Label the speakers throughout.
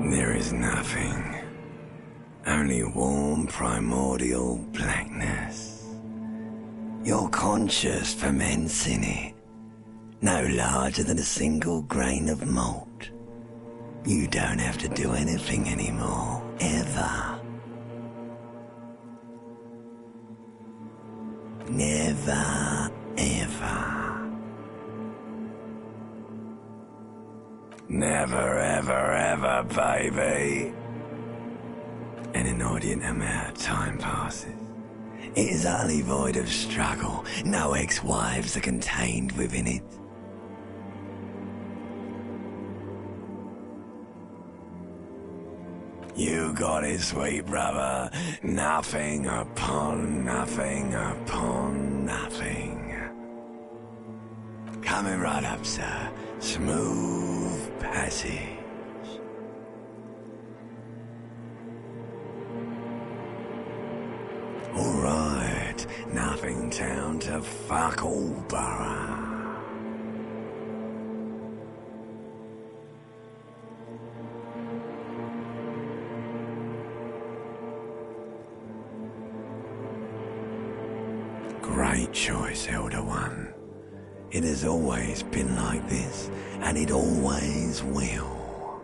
Speaker 1: There is nothing. Only warm primordial blackness. Your conscious ferments in it. No larger than a single grain of malt. You don't have to do anything anymore, ever. Never, ever. Never, ever, ever, baby. An inordinate amount of time passes. It is utterly void of struggle. No ex-wives are contained within it. You got it, sweet brother. Nothing upon nothing upon nothing. Coming right up, sir. Smooth passage. Alright, nothing town to fuck all borough. Great choice, Elder One. It has always been like this, and it always will.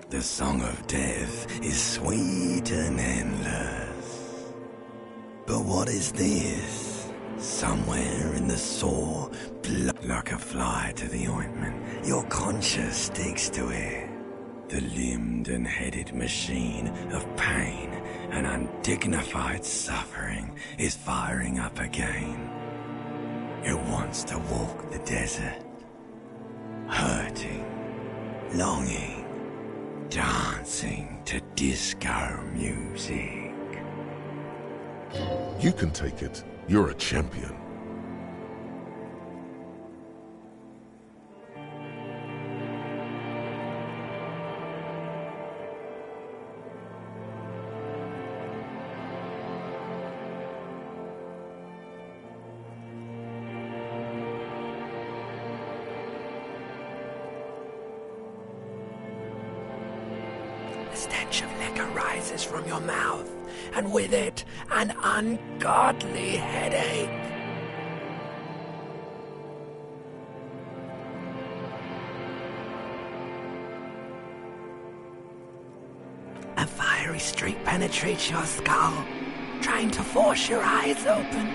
Speaker 1: The song of death is sweet and endless. But what is this? Somewhere in the sore, like a fly to the ointment, your conscience sticks to it. The limbed and headed machine of pain and undignified suffering is firing up again. It wants to walk the desert, hurting, longing, dancing to disco music.
Speaker 2: You can take it. You're a champion.
Speaker 3: The stench of liquor rises from your mouth, and with it, an ungodly headache. A fiery streak penetrates your skull, trying to force your eyes open.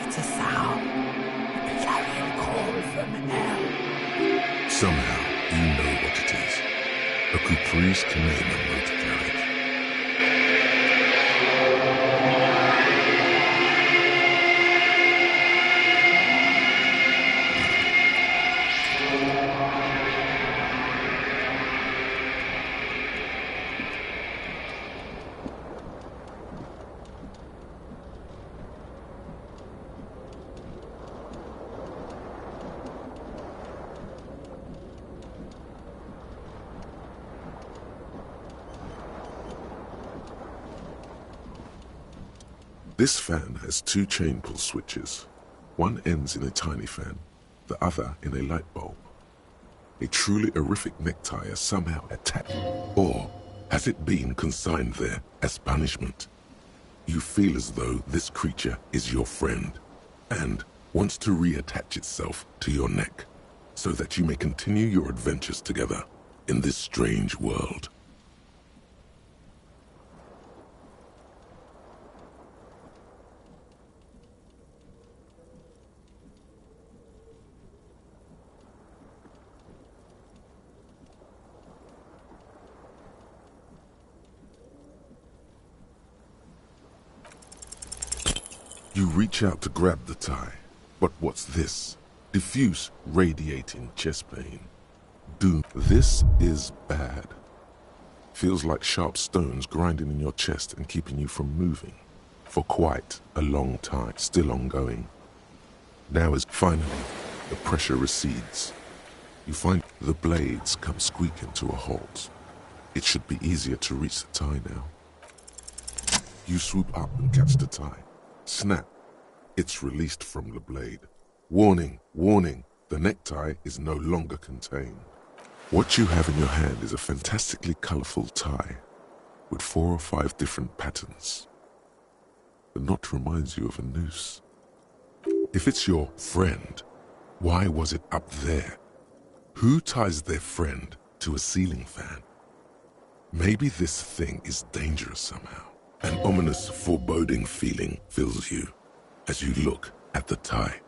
Speaker 3: It's a sound, a clarion call from hell.
Speaker 2: Somehow, you know what it is. A caprice to name a motor carriage. This fan has two chain pull switches. One ends in a tiny fan, the other in a light bulb. A truly horrific necktie is somehow attached, or has it been consigned there as punishment? You feel as though this creature is your friend, and wants to reattach itself to your neck, so that you may continue your adventures together in this strange world. You reach out to grab the tie, but what's this? Diffuse, radiating chest pain. Doom. This is bad. Feels like sharp stones grinding in your chest and keeping you from moving. For quite a long time, still ongoing. Now as finally, the pressure recedes. You find the blades come squeaking to a halt. It should be easier to reach the tie now. You swoop up and catch the tie. Snap. It's released from the blade. Warning, warning. The necktie is no longer contained. What you have in your hand is a fantastically colorful tie with 4 or 5 different patterns. The knot reminds you of a noose. If it's your friend, why was it up there? Who ties their friend to a ceiling fan? Maybe this thing is dangerous somehow. An ominous, foreboding feeling fills you as you look at the tie.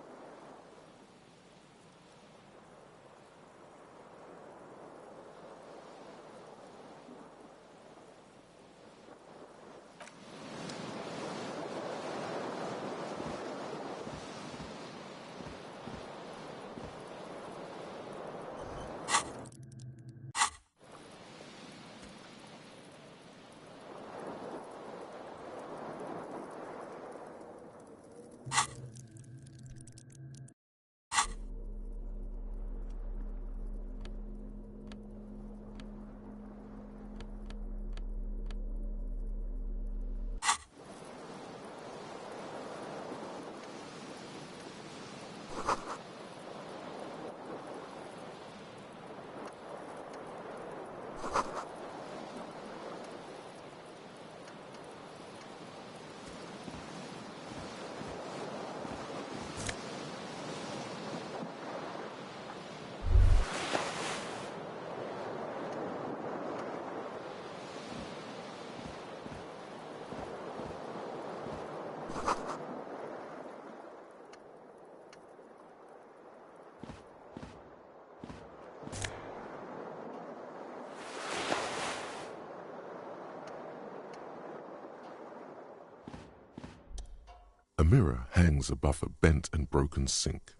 Speaker 2: A mirror hangs above a bent and broken sink.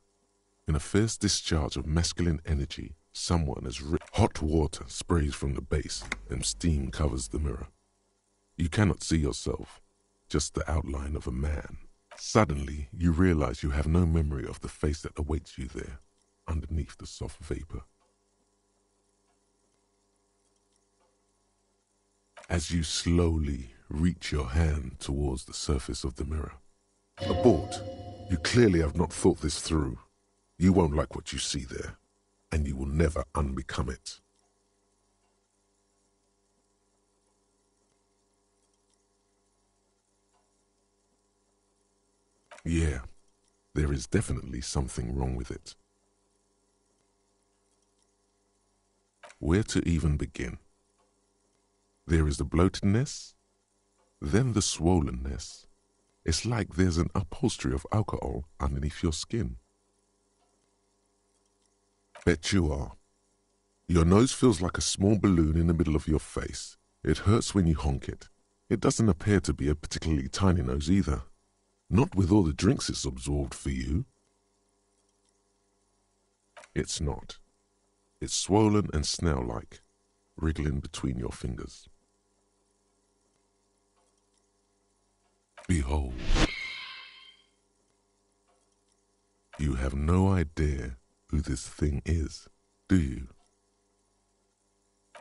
Speaker 2: In a fierce discharge of masculine energy, someone has hot water sprays from the base and steam covers the mirror. You cannot see yourself, just the outline of a man. Suddenly, you realize you have no memory of the face that awaits you there, underneath the soft vapor. As you slowly reach your hand towards the surface of the mirror. Abort. You clearly have not thought this through. You won't like what you see there, and you will never unbecome it. Yeah, there is definitely something wrong with it. Where to even begin? There is the bloatedness, then the swollenness. It's like there's an upholstery of alcohol underneath your skin. Bet you are. Your nose feels like a small balloon in the middle of your face. It hurts when you honk it. It doesn't appear to be a particularly tiny nose either. Not with all the drinks it's absorbed for you. It's not. It's swollen and snail-like, wriggling between your fingers. Behold. You have no idea who this thing is, do you?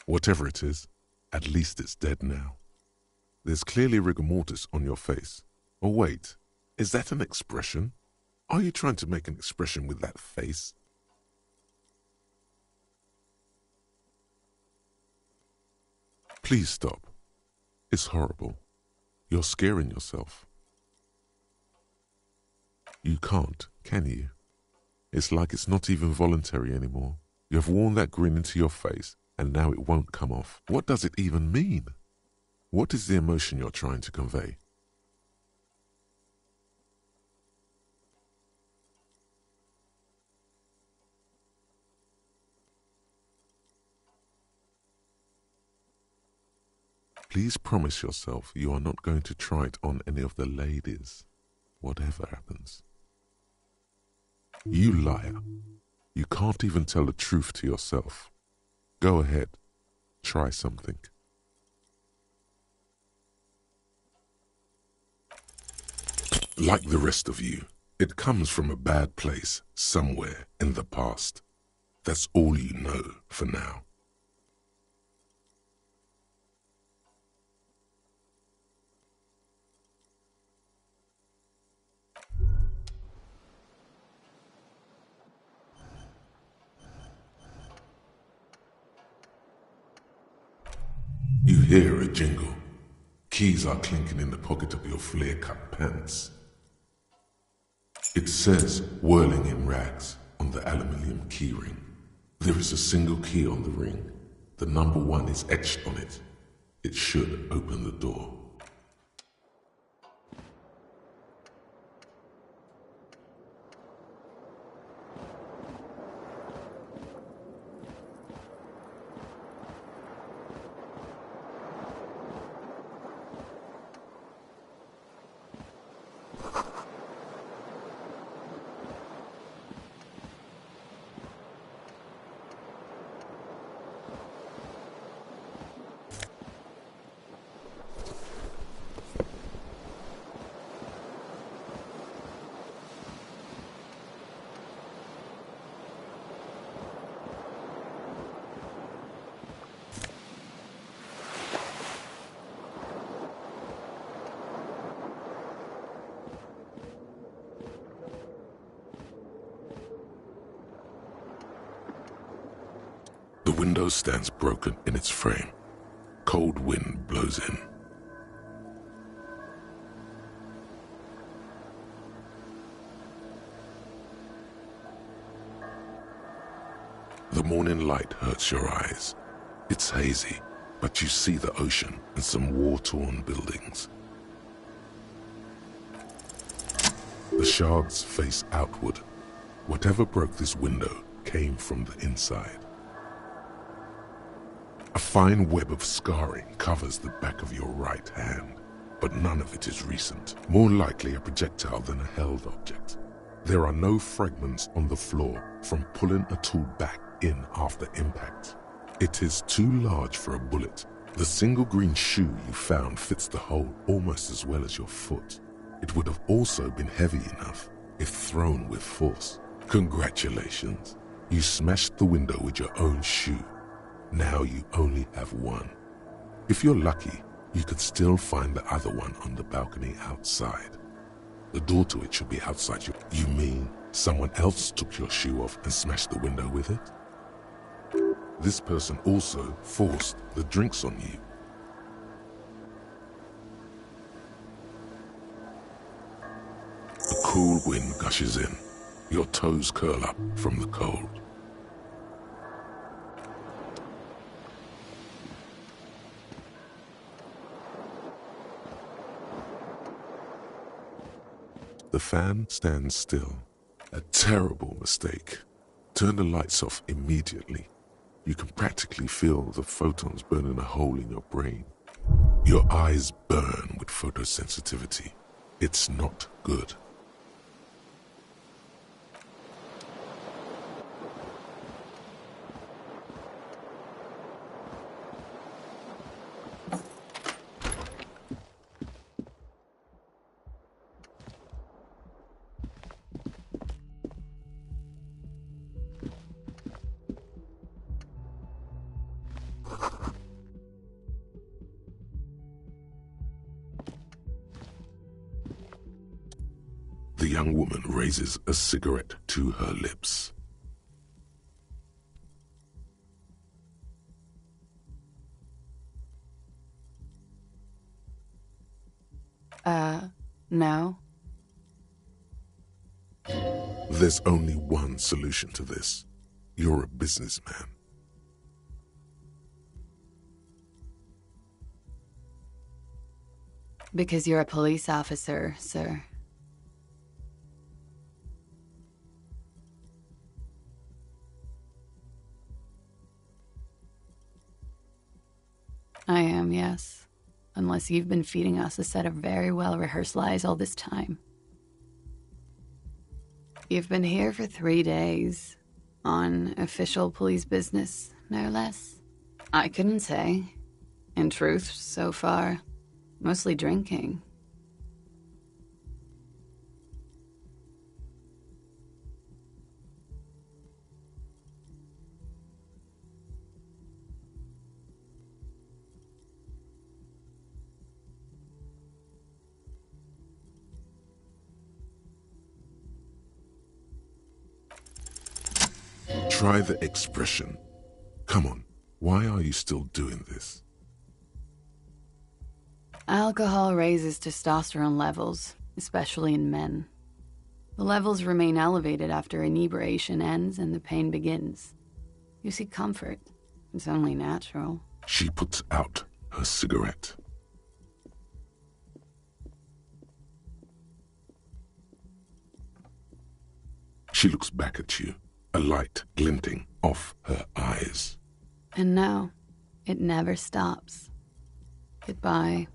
Speaker 2: Whatever it is, at least it's dead now. There's clearly rigor mortis on your face. Oh wait, is that an expression? Are you trying to make an expression with that face? Please stop. It's horrible. You're scaring yourself. You can't, can you? It's like it's not even voluntary anymore. You have worn that grin into your face, and now it won't come off. What does it even mean? What is the emotion you're trying to convey? Please promise yourself you are not going to try it on any of the ladies, whatever happens. You liar. You can't even tell the truth to yourself. Go ahead. Try something. Like the rest of you, it comes from a bad place somewhere in the past. That's all you know for now. hear a jingle. Keys are clinking in the pocket of your flare-cut pants. It says, whirling in rags, on the aluminium keyring. There is a single key on the ring. The number 1 is etched on it. It should open the door. The window stands broken in its frame. Cold wind blows in. The morning light hurts your eyes. It's hazy, but you see the ocean and some war-torn buildings. The shards face outward. Whatever broke this window came from the inside. A fine web of scarring covers the back of your right hand, but none of it is recent. More likely a projectile than a held object. There are no fragments on the floor from pulling a tool back in after impact. It is too large for a bullet. The single green shoe you found fits the hole almost as well as your foot. It would have also been heavy enough if thrown with force. Congratulations. You smashed the window with your own shoe. Now you only have one. If you're lucky, you could still find the other one on the balcony outside. The door to it should be outside you. You mean someone else took your shoe off and smashed the window with it? This person also forced the drinks on you. The cool wind gushes in. Your toes curl up from the cold. The fan stands still. A terrible mistake. Turn the lights off immediately. You can practically feel the photons burning a hole in your brain. Your eyes burn with photosensitivity. It's not good. The young woman raises a cigarette to her lips.
Speaker 4: No.
Speaker 2: There's only one solution to this. You're a businessman.
Speaker 4: Because you're a police officer, sir. I am, yes. Unless you've been feeding us a set of very well-rehearsed lies all this time. You've been here for 3 days. On official police business, no less. I couldn't say. In truth, so far, mostly drinking.
Speaker 2: Try the expression. Come on, why are you still doing this?
Speaker 4: Alcohol raises testosterone levels, especially in men. The levels remain elevated after inebriation ends and the pain begins. You seek comfort. It's only natural.
Speaker 2: She puts out her cigarette. She looks back at you, a light glinting off her eyes.
Speaker 4: And no, it never stops. Goodbye.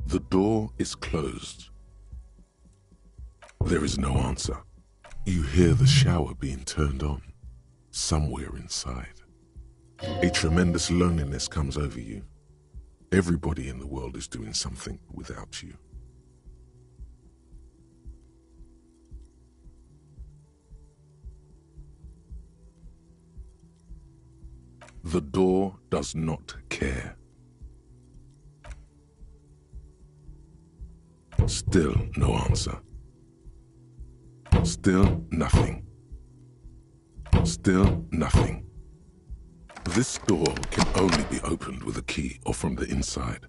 Speaker 2: The door is closed. There is no answer. You hear the shower being turned on, somewhere inside. A tremendous loneliness comes over you. Everybody in the world is doing something without you. The door does not care. Still no answer. Still nothing. Still nothing. This door can only be opened with a key or from the inside.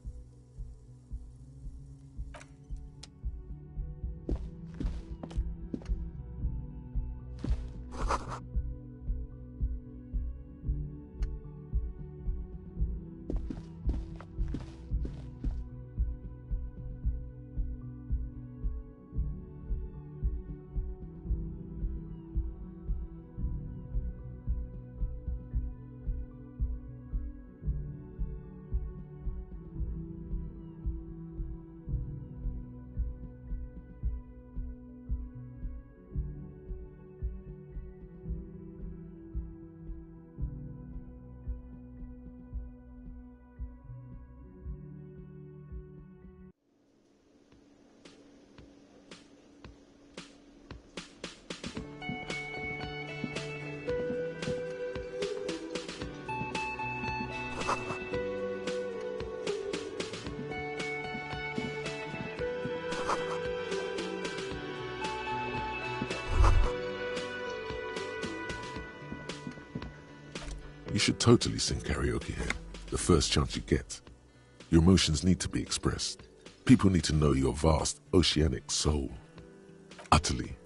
Speaker 2: You should totally sing karaoke here, the first chance you get. Your emotions need to be expressed. People need to know your vast, oceanic soul. Utterly.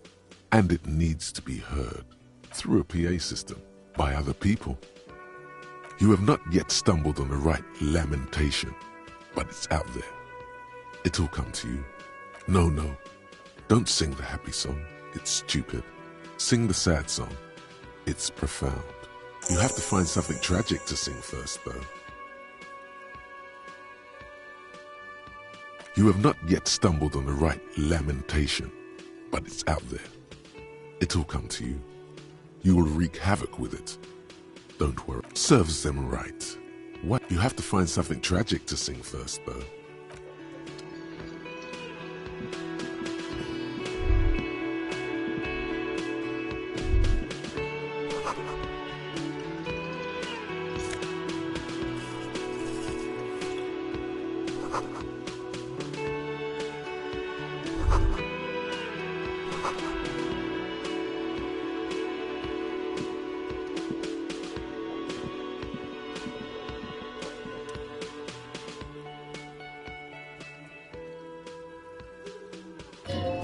Speaker 2: And it needs to be heard through a PA system by other people. You have not yet stumbled on the right lamentation, but it's out there. It'll come to you. No, don't sing the happy song. It's stupid. Sing the sad song. It's profound. You have to find something tragic to sing first, though. You have not yet stumbled on the right lamentation, but it's out there. It'll come to you. You will wreak havoc with it. Don't worry. Serves them right. What? You have to find something tragic to sing first, though.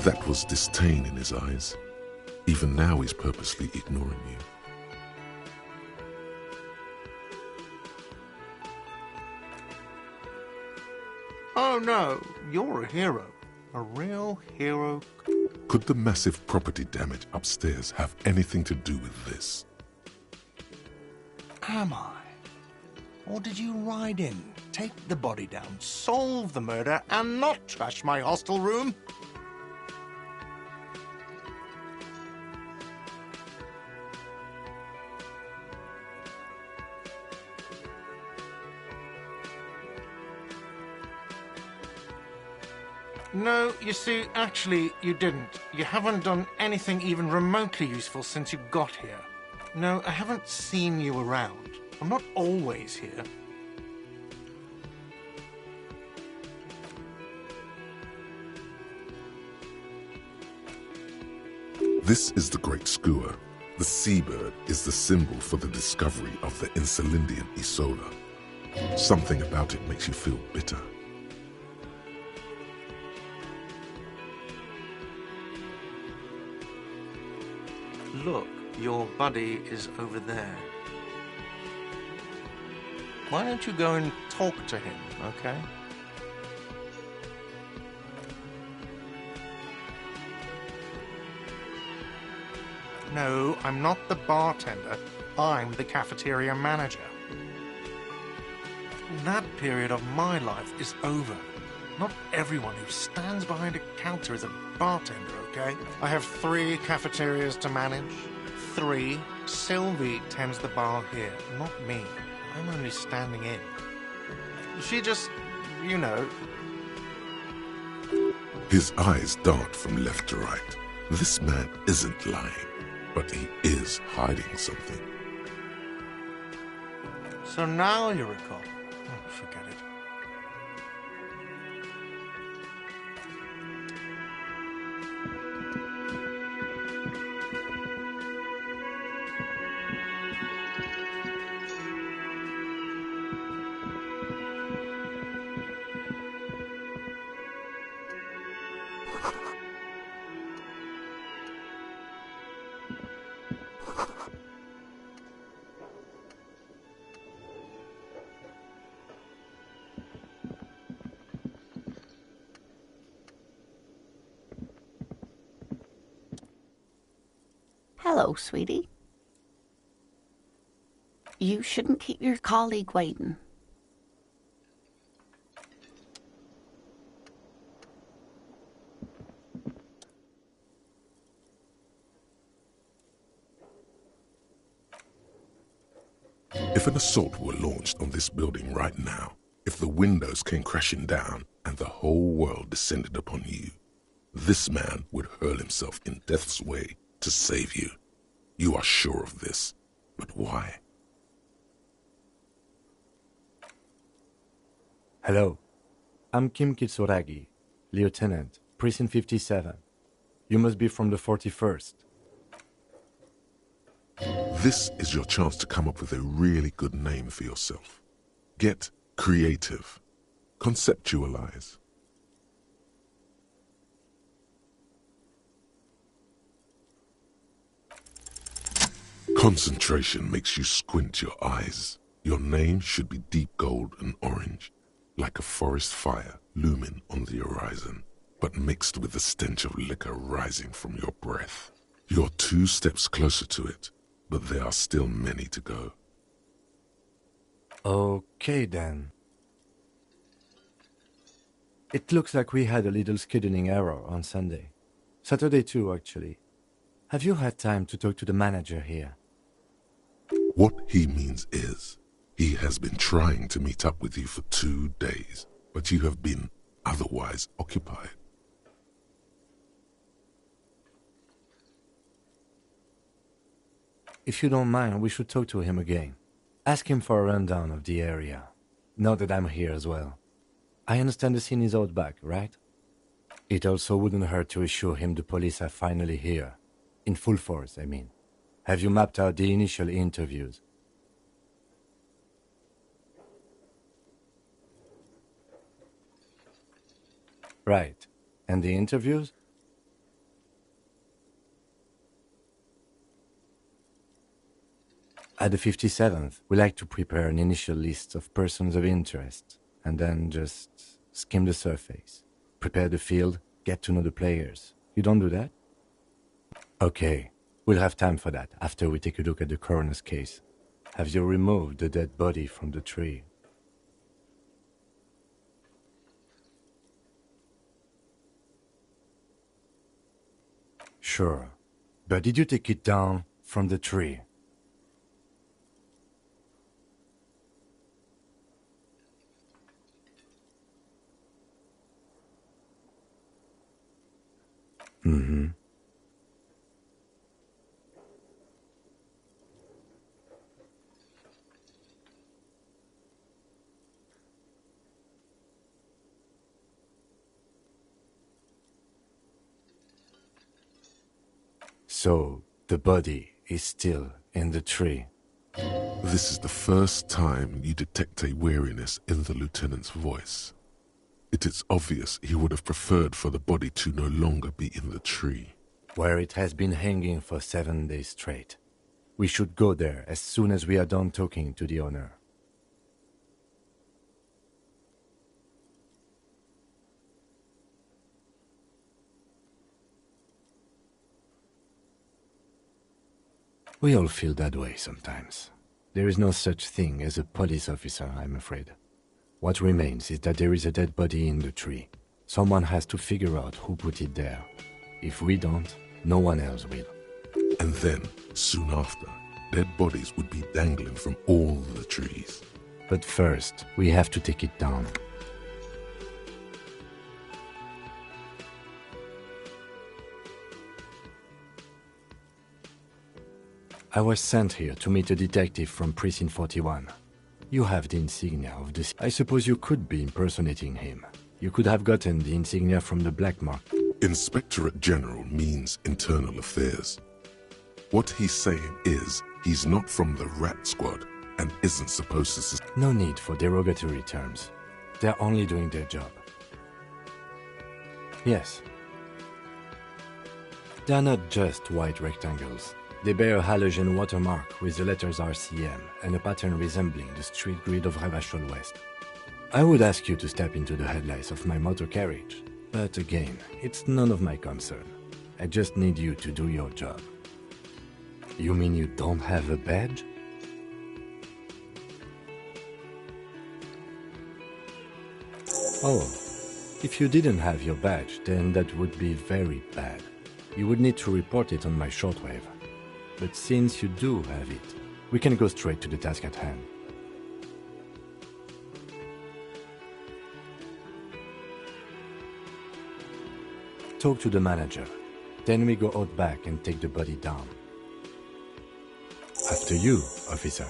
Speaker 2: That was disdain in his eyes. Even now he's purposely ignoring you.
Speaker 5: Oh no, you're a hero. A real hero.
Speaker 2: Could the massive property damage upstairs have anything to do with this?
Speaker 5: Am I? Or did you ride in, take the body down, solve the murder, and not trash my hostel room? No, you see, actually, you didn't. You haven't done anything even remotely useful since you got here. No, I haven't seen you around. I'm not always here.
Speaker 2: This is the Great Skua. The seabird is the symbol for the discovery of the Insulindian Isola. Something about it makes you feel bitter.
Speaker 5: Look, your buddy is over there. Why don't you go and talk to him, okay? No, I'm not the bartender. I'm the cafeteria manager. That period of my life is over. Not everyone who stands behind a counter is a bartender, okay? I have 3 cafeterias to manage. 3. Sylvie tends the bar here, not me. I'm only standing in. She just, you know...
Speaker 2: His eyes dart from left to right. This man isn't lying, but he is hiding something.
Speaker 5: So now you recall. Oh, forget it.
Speaker 3: Hello, sweetie. You shouldn't keep your colleague waiting.
Speaker 2: If an assault were launched on this building right now, if the windows came crashing down and the whole world descended upon you, this man would hurl himself in death's way to save you. You are sure of this, but why?
Speaker 6: Hello, I'm Kim Kitsuragi, Lieutenant, Precinct 57. You must be from the 41st.
Speaker 2: This is your chance to come up with a really good name for yourself. Get creative. Conceptualize. Concentration makes you squint your eyes. Your name should be deep gold and orange, like a forest fire looming on the horizon, but mixed with the stench of liquor rising from your breath. You're 2 steps closer to it, but there are still many to go.
Speaker 6: Okay then. It looks like we had a little scheduling error on Sunday. Saturday too, actually. Have you had time to talk to the manager here?
Speaker 2: What he means is, he has been trying to meet up with you for 2 days, but you have been otherwise occupied.
Speaker 6: If you don't mind, we should talk to him again. Ask him for a rundown of the area. Now that I'm here as well. I understand the scene is out back, right? It also wouldn't hurt to assure him the police are finally here. In full force, I mean. Have you mapped out the initial interviews? Right. And the interviews? At the 57th, we like to prepare an initial list of persons of interest, and then just skim the surface. Prepare the field, get to know the players. You don't do that? Okay, we'll have time for that after we take a look at the coroner's case. Have you removed the dead body from the tree? Sure, but did you take it down from the tree? Mm-hmm. So, the body is still in the tree.
Speaker 2: This is the first time you detect a weariness in the lieutenant's voice. It is obvious he would have preferred for the body to no longer be in the tree.
Speaker 6: Where it has been hanging for 7 days straight. We should go there as soon as we are done talking to the owner. We all feel that way sometimes. There is no such thing as a police officer, I'm afraid. What remains is that there is a dead body in the tree. Someone has to figure out who put it there. If we don't, no one else will.
Speaker 2: And then, soon after, dead bodies would be dangling from all the trees.
Speaker 6: But first, we have to take it down. I was sent here to meet a detective from Precinct 41. You have the insignia of the... I suppose you could be impersonating him. You could have gotten the insignia from the black market.
Speaker 2: Inspectorate General means internal affairs. What he's saying is, he's not from the Rat Squad and isn't supposed to...
Speaker 6: No need for derogatory terms. They're only doing their job. Yes. They're not just white rectangles. They bear a halogen watermark with the letters RCM and a pattern resembling the street grid of Ravachol West. I would ask you to step into the headlights of my motor carriage, but again, it's none of my concern. I just need you to do your job. You mean you don't have a badge? Oh, if you didn't have your badge, then that would be very bad. You would need to report it on my shortwave. But since you do have it, we can go straight to the task at hand. Talk to the manager. Then we go out back and take the body down. After you, officer.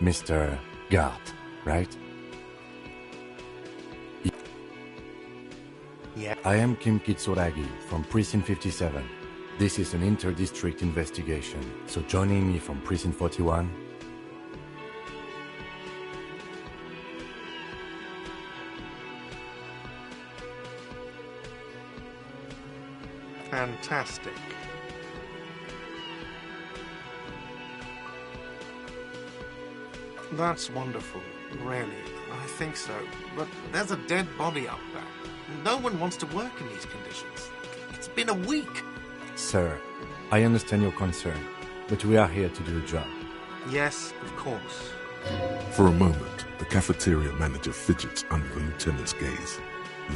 Speaker 6: Mr. Gart, right?
Speaker 5: Yeah.
Speaker 6: I am Kim Kitsuragi from Precinct 57. This is an inter-district investigation, so joining me from Precinct 41...
Speaker 5: Fantastic. That's wonderful, really. I think so. But there's a dead body up there. No one wants to work in these conditions. It's been a week.
Speaker 6: Sir, I understand your concern, but we are here to do a job.
Speaker 5: Yes, of course.
Speaker 2: For a moment, the cafeteria manager fidgets under the lieutenant's gaze.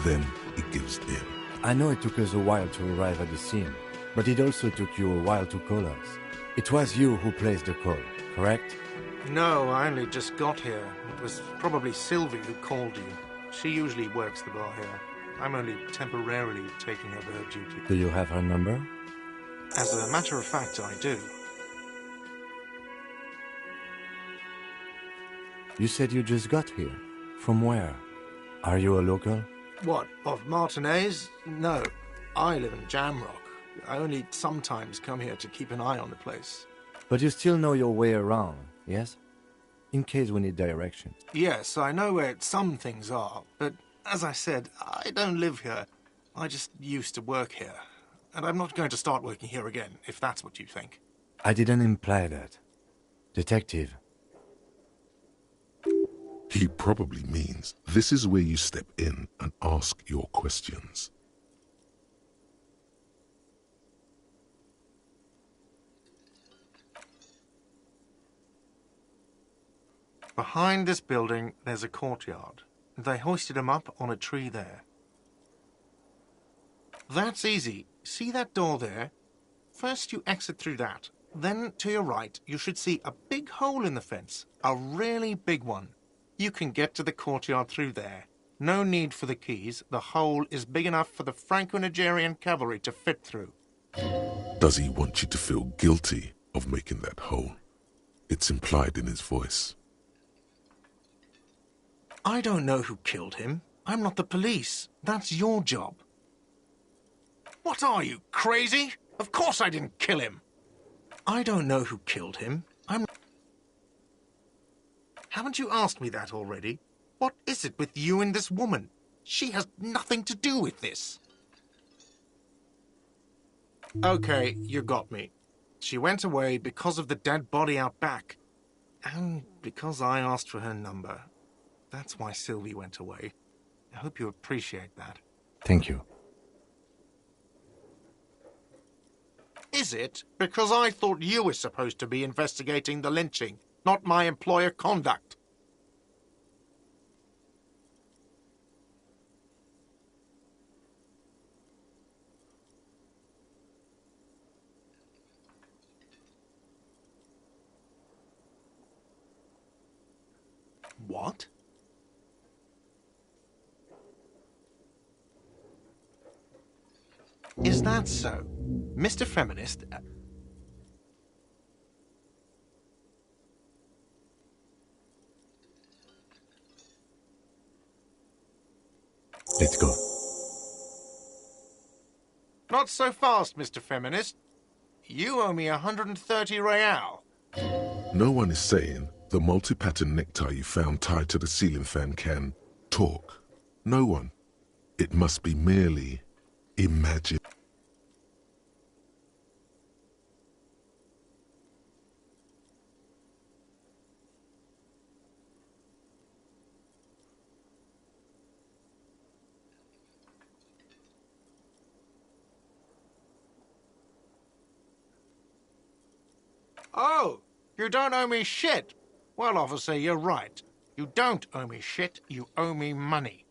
Speaker 2: Then he gives in.
Speaker 6: I know it took us a while to arrive at the scene, but it also took you a while to call us. It was you who placed the call, correct?
Speaker 5: No, I only just got here. It was probably Sylvie who called you. She usually works the bar here. I'm only temporarily taking over her duty.
Speaker 6: Do you have her number?
Speaker 5: As a matter of fact, I do.
Speaker 6: You said you just got here. From where? Are you a local?
Speaker 5: What, of Martinez? No, I live in Jamrock. I only sometimes come here to keep an eye on the place.
Speaker 6: But you still know your way around, yes? in case we need directions.
Speaker 5: Yes, I know where some things are, but as I said, I don't live here. I just used to work here. And I'm not going to start working here again, if that's what you think.
Speaker 6: I didn't imply that. Detective.
Speaker 2: He probably means this is where you step in and ask your questions.
Speaker 5: Behind this building, there's a courtyard. They hoisted him up on a tree there. That's easy. See that door there? First you exit through that. Then, to your right, you should see a big hole in the fence. A really big one. You can get to the courtyard through there. No need for the keys. The hole is big enough for the Franco-Nigerian cavalry to fit through.
Speaker 2: Does he want you to feel guilty of making that hole? It's implied in his voice.
Speaker 5: I don't know who killed him. I'm not the police. That's your job. What are you, crazy? Of course I didn't kill him. I don't know who killed him. Haven't you asked me that already? What is it with you and this woman? She has nothing to do with this. Okay, you got me. She went away because of the dead body out back. And because I asked for her number. That's why Sylvie went away. I hope you appreciate that.
Speaker 6: Thank you.
Speaker 5: Is it? Because I thought you were supposed to be investigating the lynching, not my employer conduct. What? Is that so? Mr. Feminist...
Speaker 6: Let's go.
Speaker 5: Not so fast, Mr. Feminist. You owe me 130 real.
Speaker 2: No one is saying the multi-pattern necktie you found tied to the ceiling fan can talk. No one. It must be merely imagine.
Speaker 5: Oh, you don't owe me shit. Well, officer, you're right. You don't owe me shit, you owe me money.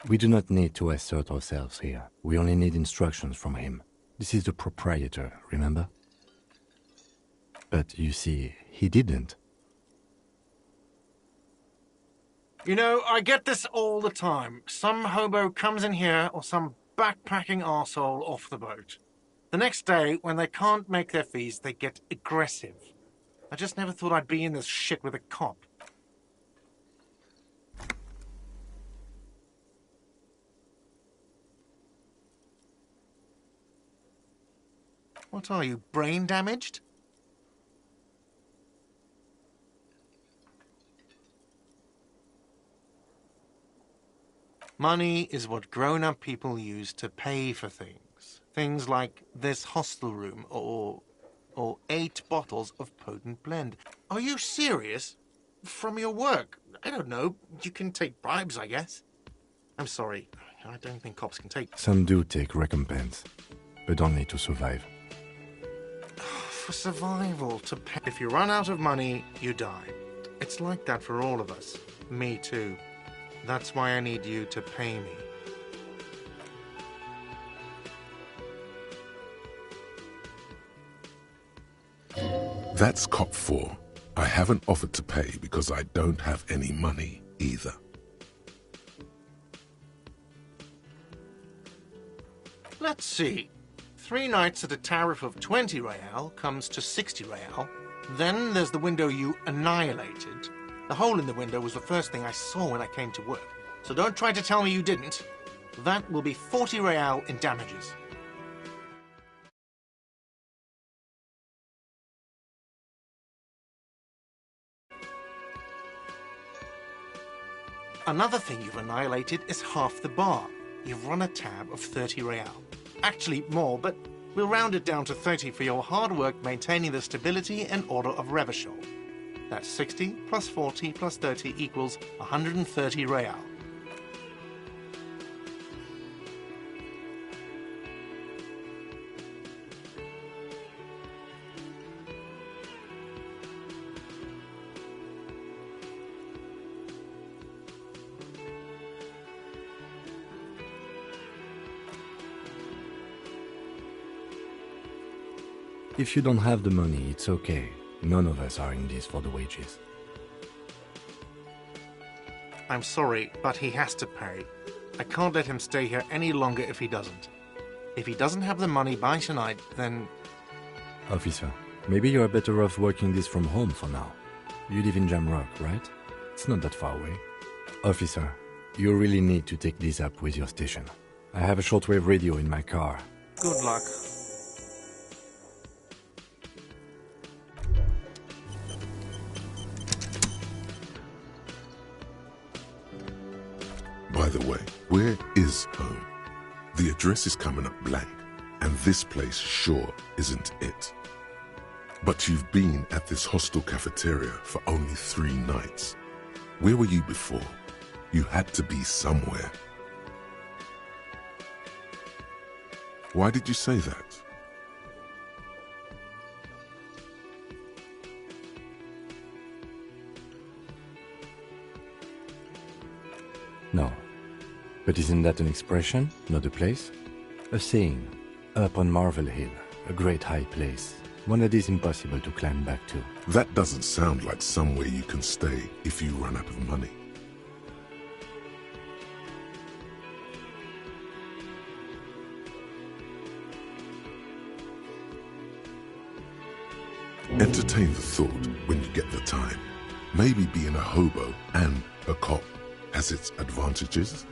Speaker 6: We do not need to assert ourselves here. We only need instructions from him. This is the proprietor, remember? But you see, he didn't.
Speaker 5: You know, I get this all the time. Some hobo comes in here or some backpacking arsehole off the boat. The next day, when they can't make their fees, they get aggressive. I just never thought I'd be in this shit with a cop. What are you, brain damaged? Money is what grown-up people use to pay for things. Things like this hostel room or 8 bottles of potent blend. Are you serious? From your work? I don't know. You can take bribes, I guess. I'm sorry. I don't think cops can take...
Speaker 6: Some do take recompense, but only to survive.
Speaker 5: For survival, to pay. If you run out of money, you die. It's like that for all of us. Me too. That's why I need you to pay me.
Speaker 2: That's cop 4. I haven't offered to pay because I don't have any money either.
Speaker 5: Let's see. 3 nights at a tariff of 20 real comes to 60 real. Then there's the window you annihilated. The hole in the window was the first thing I saw when I came to work. So don't try to tell me you didn't. That will be 40 real in damages. Another thing you've annihilated is half the bar. You've run a tab of 30 real. Actually more, but we'll round it down to 30 for your hard work maintaining the stability and order of Revachol. That's 60 plus 40 plus 30 equals 130 real.
Speaker 6: If you don't have the money, it's okay. None of us are in this for the wages.
Speaker 5: I'm sorry, but he has to pay. I can't let him stay here any longer if he doesn't. If he doesn't have the money by tonight, then...
Speaker 6: Officer, maybe you're better off working this from home for now. You live in Jamrock, right? It's not that far away. Officer, you really need to take this up with your station. I have a shortwave radio in my car.
Speaker 5: Good luck.
Speaker 2: By the way, where is home? The address is coming up blank, and this place sure isn't it. But you've been at this hostel cafeteria for only 3 nights. Where were you before? You had to be somewhere. Why did you say that?
Speaker 6: No. But isn't that an expression, not a place? A saying, up on Marvel Hill, a great high place, one that is impossible to climb back to.
Speaker 2: That doesn't sound like somewhere you can stay if you run out of money. Entertain the thought when you get the time. Maybe being a hobo and a cop has its advantages.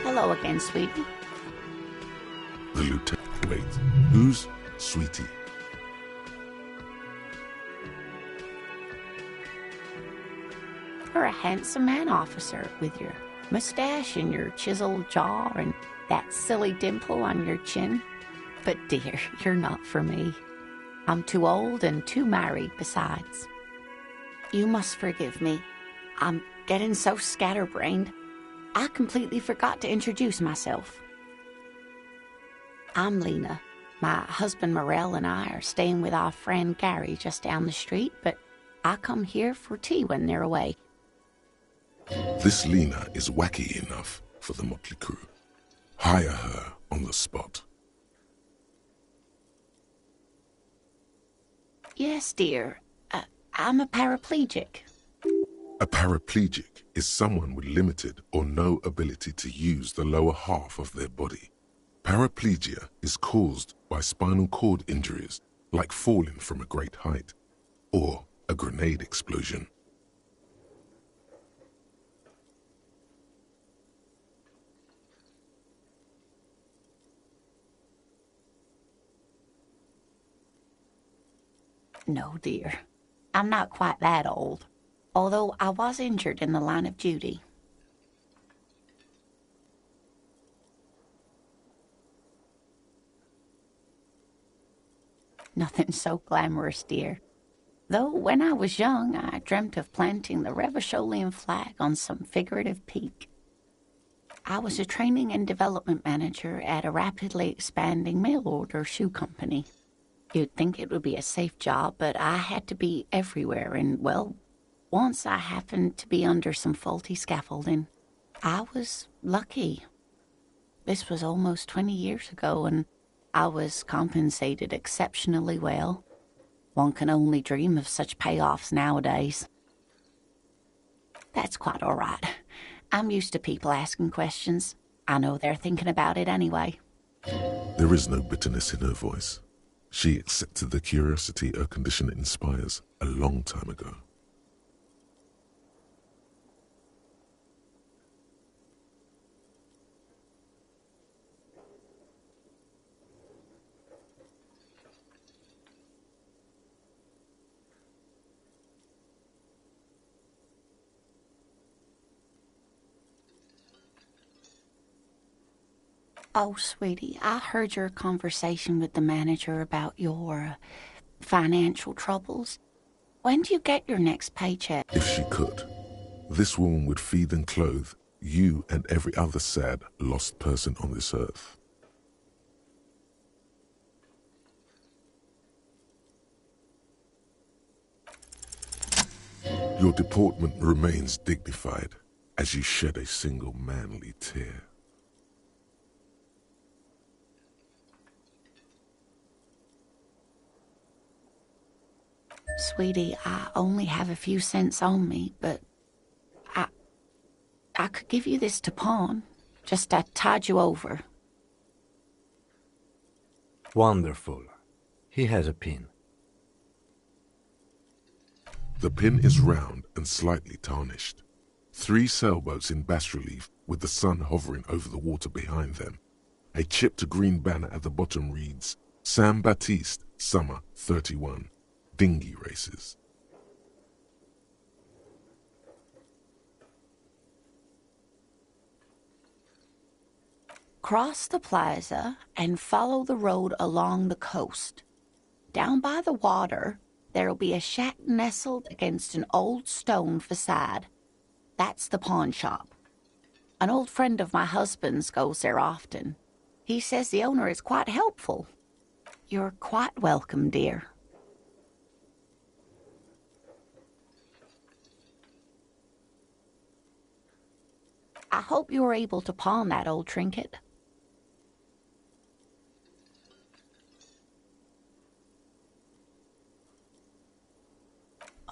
Speaker 7: Hello again, sweetie.
Speaker 2: The lieutenant. Wait, who's Sweetie?
Speaker 7: You're a handsome man, officer, with your mustache and your chiseled jaw and that silly dimple on your chin. But dear, you're not for me. I'm too old and too married besides. You must forgive me. I'm getting so scatterbrained. I completely forgot to introduce myself. I'm Lena. My husband Morel and I are staying with our friend Gary just down the street, but I come here for tea when they're away.
Speaker 2: This Lena is wacky enough for the motley crew. Hire her on the spot.
Speaker 7: Yes, dear. I'm a paraplegic.
Speaker 2: A paraplegic is someone with limited or no ability to use the lower half of their body. Paraplegia is caused by spinal cord injuries, like falling from a great height, or a grenade explosion.
Speaker 7: No, dear. I'm not quite that old, although I was injured in the line of duty. Nothing so glamorous, dear. Though when I was young, I dreamt of planting the Revacholian flag on some figurative peak. I was a training and development manager at a rapidly expanding mail-order shoe company. You'd think it would be a safe job, but I had to be everywhere, and, well, once I happened to be under some faulty scaffolding. I was lucky. This was almost 20 years ago, and I was compensated exceptionally well. One can only dream of such payoffs nowadays. That's quite all right. I'm used to people asking questions. I know they're thinking about it anyway.
Speaker 2: There is no bitterness in her voice. She accepted the curiosity her condition inspires a long time ago.
Speaker 7: Oh, sweetie, I heard your conversation with the manager about your financial troubles. When do you get your next paycheck?
Speaker 2: If she could, this woman would feed and clothe you and every other sad, lost person on this earth. Your deportment remains dignified as you shed a single manly tear.
Speaker 7: Sweetie, I only have a few cents on me, but I could give you this to pawn. Just to tide you over.
Speaker 6: Wonderful. He has a pin.
Speaker 2: The pin is round and slightly tarnished. 3 sailboats in bas-relief with the sun hovering over the water behind them. A chipped green banner at the bottom reads, San Baptiste, Summer 31. Dinghy races.
Speaker 7: Cross the plaza and follow the road along the coast. Down by the water, there'll be a shack nestled against an old stone facade. That's the pawn shop. An old friend of my husband's goes there often. He says the owner is quite helpful. You're quite welcome, dear. I hope you were able to pawn that old trinket.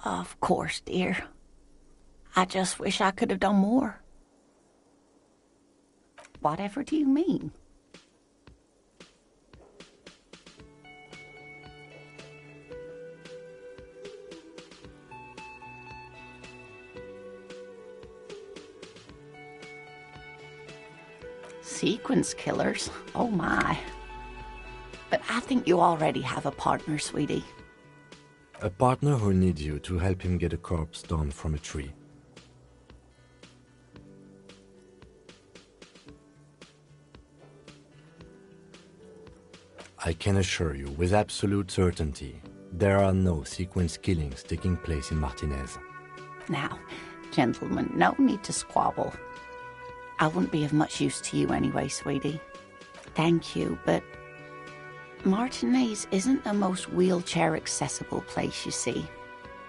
Speaker 7: Of course, dear. I just wish I could have done more. Whatever do you mean? Sequence killers? Oh my. But I think you already have a partner, sweetie.
Speaker 6: A partner who needs you to help him get a corpse down from a tree. I can assure you with absolute certainty, there are no sequence killings taking place in Martinez.
Speaker 7: Now, gentlemen, no need to squabble. I wouldn't be of much use to you anyway, sweetie. Thank you, but Martinez isn't the most wheelchair-accessible place, you see.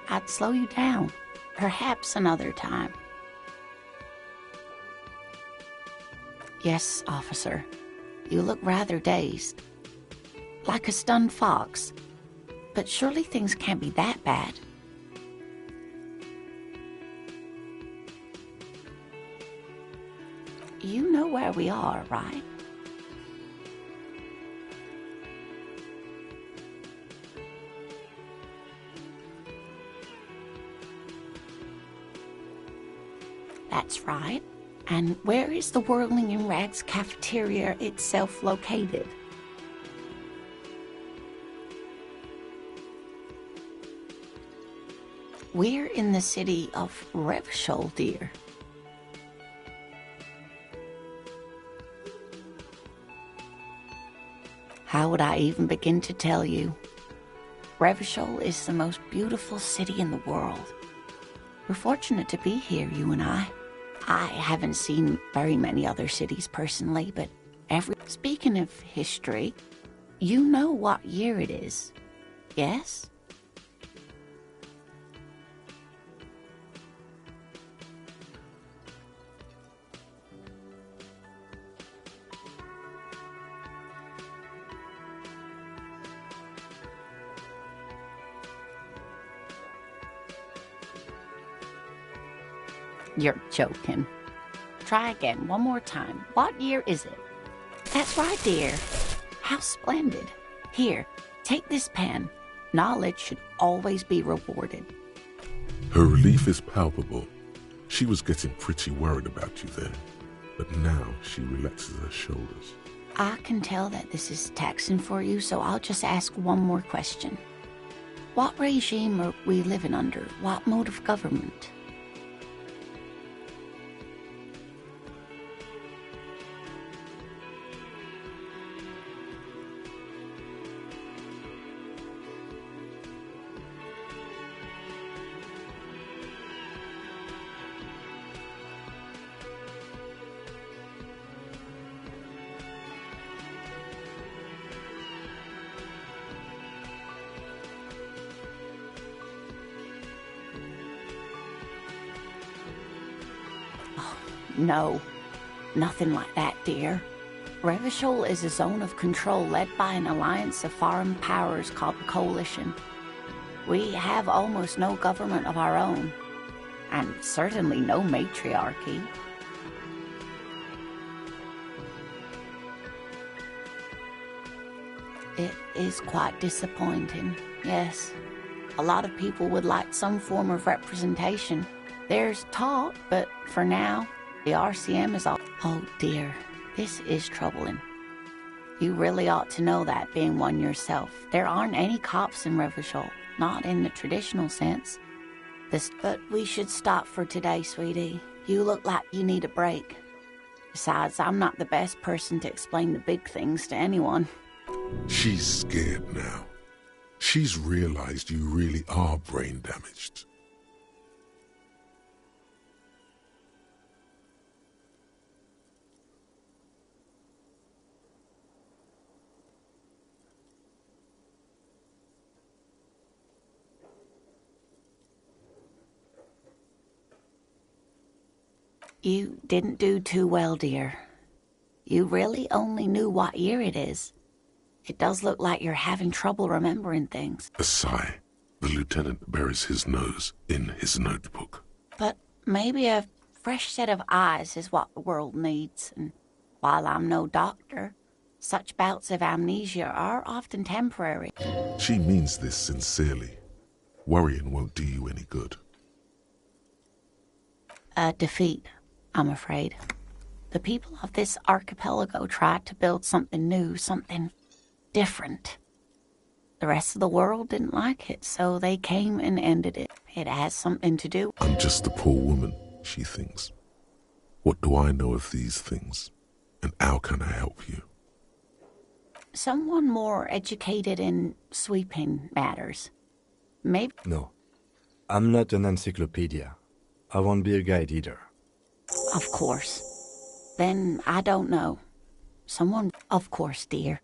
Speaker 7: I'd slow you down. Perhaps another time. Yes, officer. You look rather dazed. Like a stunned fox. But surely things can't be that bad. You know where we are, right? That's right. And where is the Whirling in Rags Cafeteria itself located? We're in the city of Revachol, dear. How would I even begin to tell you? Revachol is the most beautiful city in the world. We're fortunate to be here, you and I. I haven't seen very many other cities personally, but Speaking of history, you know what year it is, yes? You're joking. Try again, one more time. What year is it? That's right, dear. How splendid. Here, take this pen. Knowledge should always be rewarded.
Speaker 2: Her relief is palpable. She was getting pretty worried about you there, but now she relaxes her shoulders.
Speaker 7: I can tell that this is taxing for you, so I'll just ask one more question. What regime are we living under? What mode of government? No, nothing like that, dear. Revachol is a zone of control led by an alliance of foreign powers called the Coalition. We have almost no government of our own, and certainly no matriarchy. It is quite disappointing, yes. A lot of people would like some form of representation. There's talk, but for now, the RCM is all... Oh dear, this is troubling. You really ought to know that, being one yourself. There aren't any cops in Revachol, not in the traditional sense. But we should stop for today, sweetie. You look like you need a break. Besides, I'm not the best person to explain the big things to anyone.
Speaker 2: She's scared now. She's realized you really are brain damaged.
Speaker 7: You didn't do too well, dear. You really only knew what year it is. It does look like you're having trouble remembering things.
Speaker 2: A sigh. The lieutenant buries his nose in his notebook.
Speaker 7: But maybe a fresh set of eyes is what the world needs, and while I'm no doctor, such bouts of amnesia are often temporary.
Speaker 2: She means this sincerely. Worrying won't do you any good.
Speaker 7: A defeat, I'm afraid. The people of this archipelago tried to build something new, something different. The rest of the world didn't like it, so they came and ended it. It has something to do...
Speaker 2: I'm just a poor woman, she thinks. What do I know of these things? And how can I help you?
Speaker 7: Someone more educated in sweeping matters. Maybe...
Speaker 6: No, I'm not an encyclopedia. I won't be a guide either.
Speaker 7: Of course. Then I don't know. Someone... Of course, dear.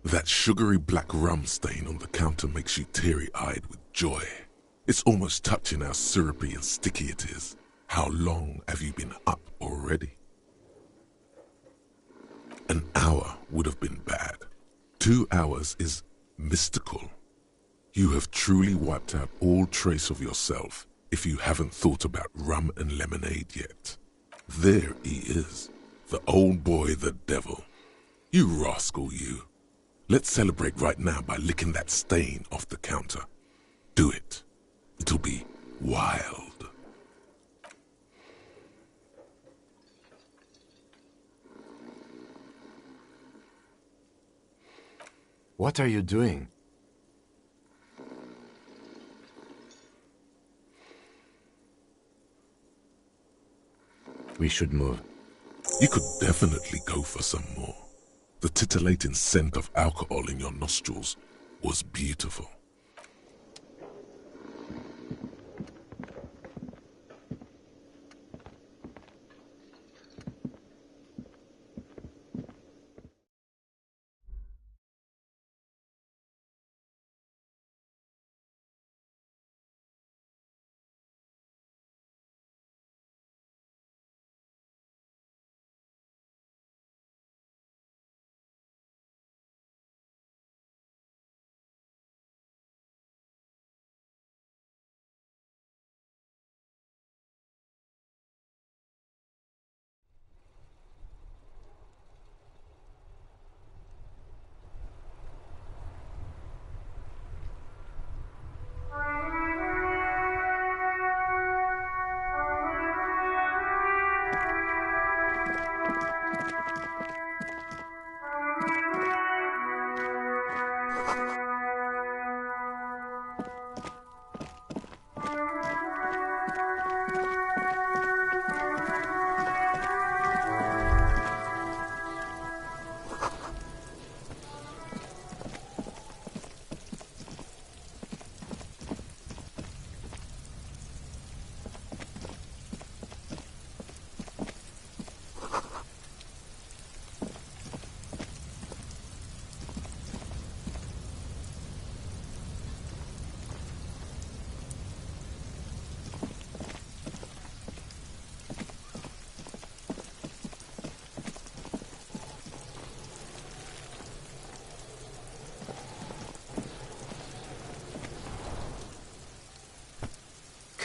Speaker 2: That sugary black rum stain on the counter makes you teary-eyed with joy. It's almost touching how syrupy and sticky it is. How long have you been up already? An hour would have been bad. 2 hours is mystical. You have truly wiped out all trace of yourself if you haven't thought about rum and lemonade yet. There he is, the old boy, the devil. You rascal, you. Let's celebrate right now by licking that stain off the counter. Do it. It'll be wild.
Speaker 6: What are you doing? We should move.
Speaker 2: You could definitely go for some more. The titillating scent of alcohol in your nostrils was beautiful.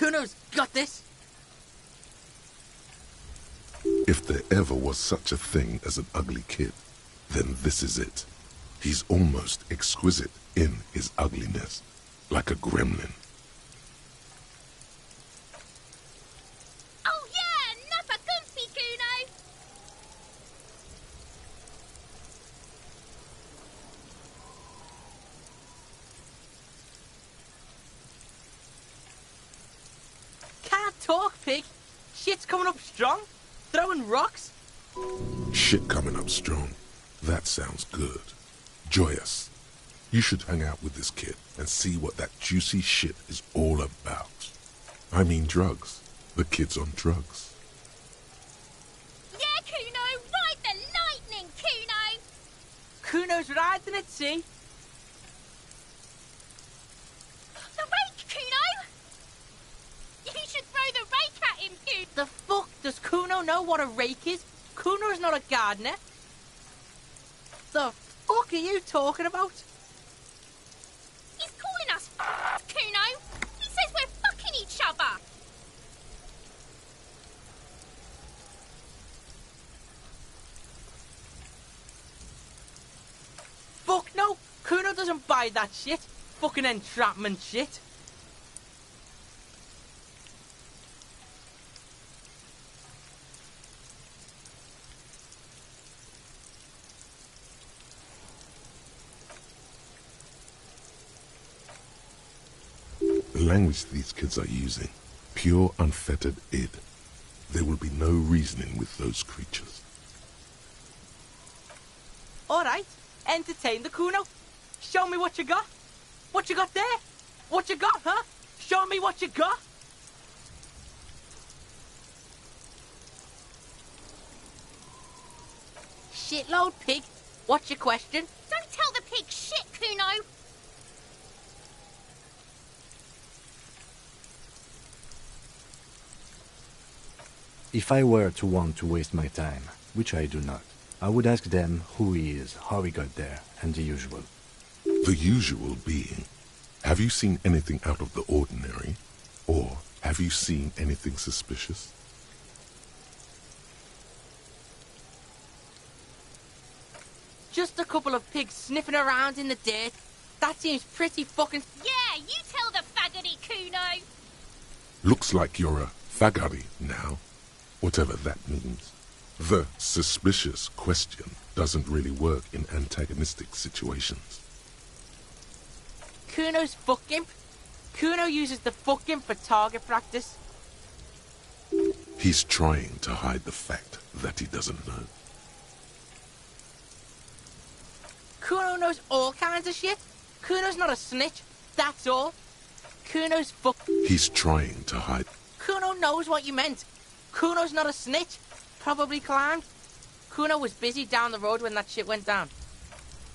Speaker 8: Kuno's got this.
Speaker 2: If there ever was such a thing as an ugly kid, then this is it. He's almost exquisite in his ugliness, like a gremlin.
Speaker 9: Oh yeah, another gumpy, Kuno!
Speaker 8: Can't talk, pig. Shit's coming up strong. Throwing rocks.
Speaker 2: Shit coming up strong. That sounds good. Joyous. You should hang out with this kid and see what that juicy shit is all about. I mean drugs. The kid's on drugs.
Speaker 9: Yeah, Kuno! Ride the lightning, Kuno!
Speaker 8: Kuno's riding it, see?
Speaker 9: The rake, Kuno! You should throw the rake at him, Kuno!
Speaker 8: The fuck does Kuno know what a rake is? Kuno's not a gardener. The fuck are you talking about?
Speaker 9: He's calling us Kuno! He says we're fucking each other!
Speaker 8: Fuck no! Kuno doesn't buy that shit. Fucking entrapment shit.
Speaker 2: The language these kids are using, pure unfettered id. There will be no reasoning with those creatures.
Speaker 8: Alright, entertain the Kuno. Show me what you got. What you got there? What you got, huh? Show me what you got. Shitload, pig. What's your question?
Speaker 9: Don't tell the pig shit, Kuno!
Speaker 6: If I were to want to waste my time, which I do not, I would ask them who he is, how he got there, and the usual.
Speaker 2: The usual being, have you seen anything out of the ordinary? Or have you seen anything suspicious?
Speaker 8: Just a couple of pigs sniffing around in the dirt. That seems pretty fucking...
Speaker 9: Yeah, you tell the faggoty, Kuno!
Speaker 2: Looks like you're a fagari now, whatever that means. The suspicious question doesn't really work in antagonistic situations.
Speaker 8: Kuno's fucking. Kuno uses the fucking for target practice.
Speaker 2: He's trying to hide the fact that he doesn't know.
Speaker 8: Kuno knows all kinds of shit. Kuno's not a snitch, that's all. Kuno's fuck.
Speaker 2: He's trying to hide.
Speaker 8: Kuno knows what you meant. Kuno's not a snitch. Probably climbed. Kuno was busy down the road when that shit went down.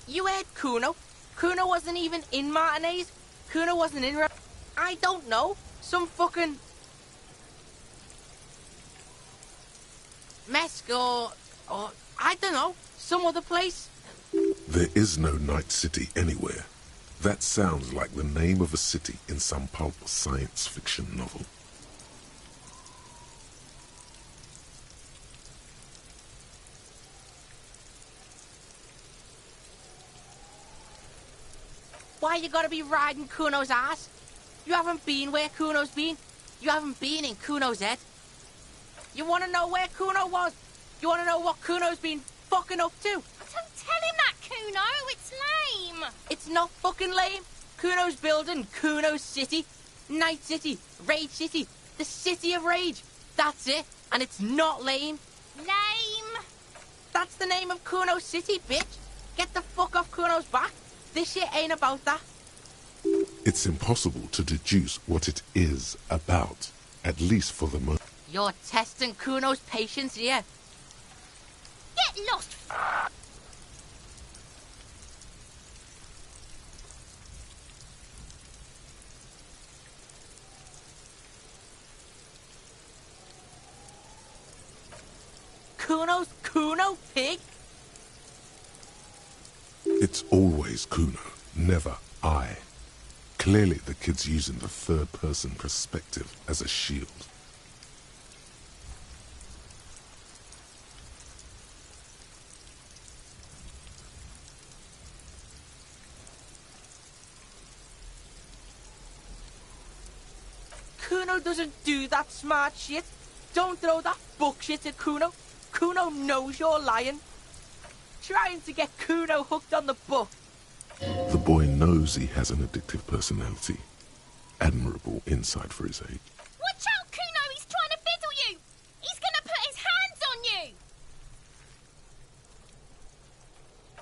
Speaker 8: You heard Kuno. Kuno wasn't even in Martinez. Kuno wasn't in... I don't know. Some fucking... Mesco or I don't know. Some other place.
Speaker 2: There is no Night City anywhere. That sounds like the name of a city in some pulp science fiction novel.
Speaker 8: Why you gotta be riding Kuno's ass? You haven't been where Kuno's been. You haven't been in Kuno's head. You wanna know where Kuno was? You wanna know what Kuno's been fucking up to?
Speaker 9: Don't tell him that, Kuno! It's lame!
Speaker 8: It's not fucking lame. Kuno's building Kuno's city. Night City. Rage City. The City of Rage. That's it. And it's not lame.
Speaker 9: Lame!
Speaker 8: That's the name of Kuno's city, bitch. Get the fuck off Kuno's back. This shit ain't about that.
Speaker 2: It's impossible to deduce what it is about, at least for the moment.
Speaker 8: You're testing Kuno's patience here.
Speaker 9: Get lost!
Speaker 8: Kuno's Kuno, pig?
Speaker 2: It's always Kuno, never I. Clearly the kid's using the third-person perspective as a shield.
Speaker 8: Kuno doesn't do that smart shit. Don't throw that bullshit at Kuno. Kuno knows you're lying. Trying to get Kuno hooked on the book.
Speaker 2: The boy knows he has an addictive personality. Admirable insight for his age.
Speaker 9: Watch out, Kuno! He's trying to fiddle you! He's gonna put his hands on you!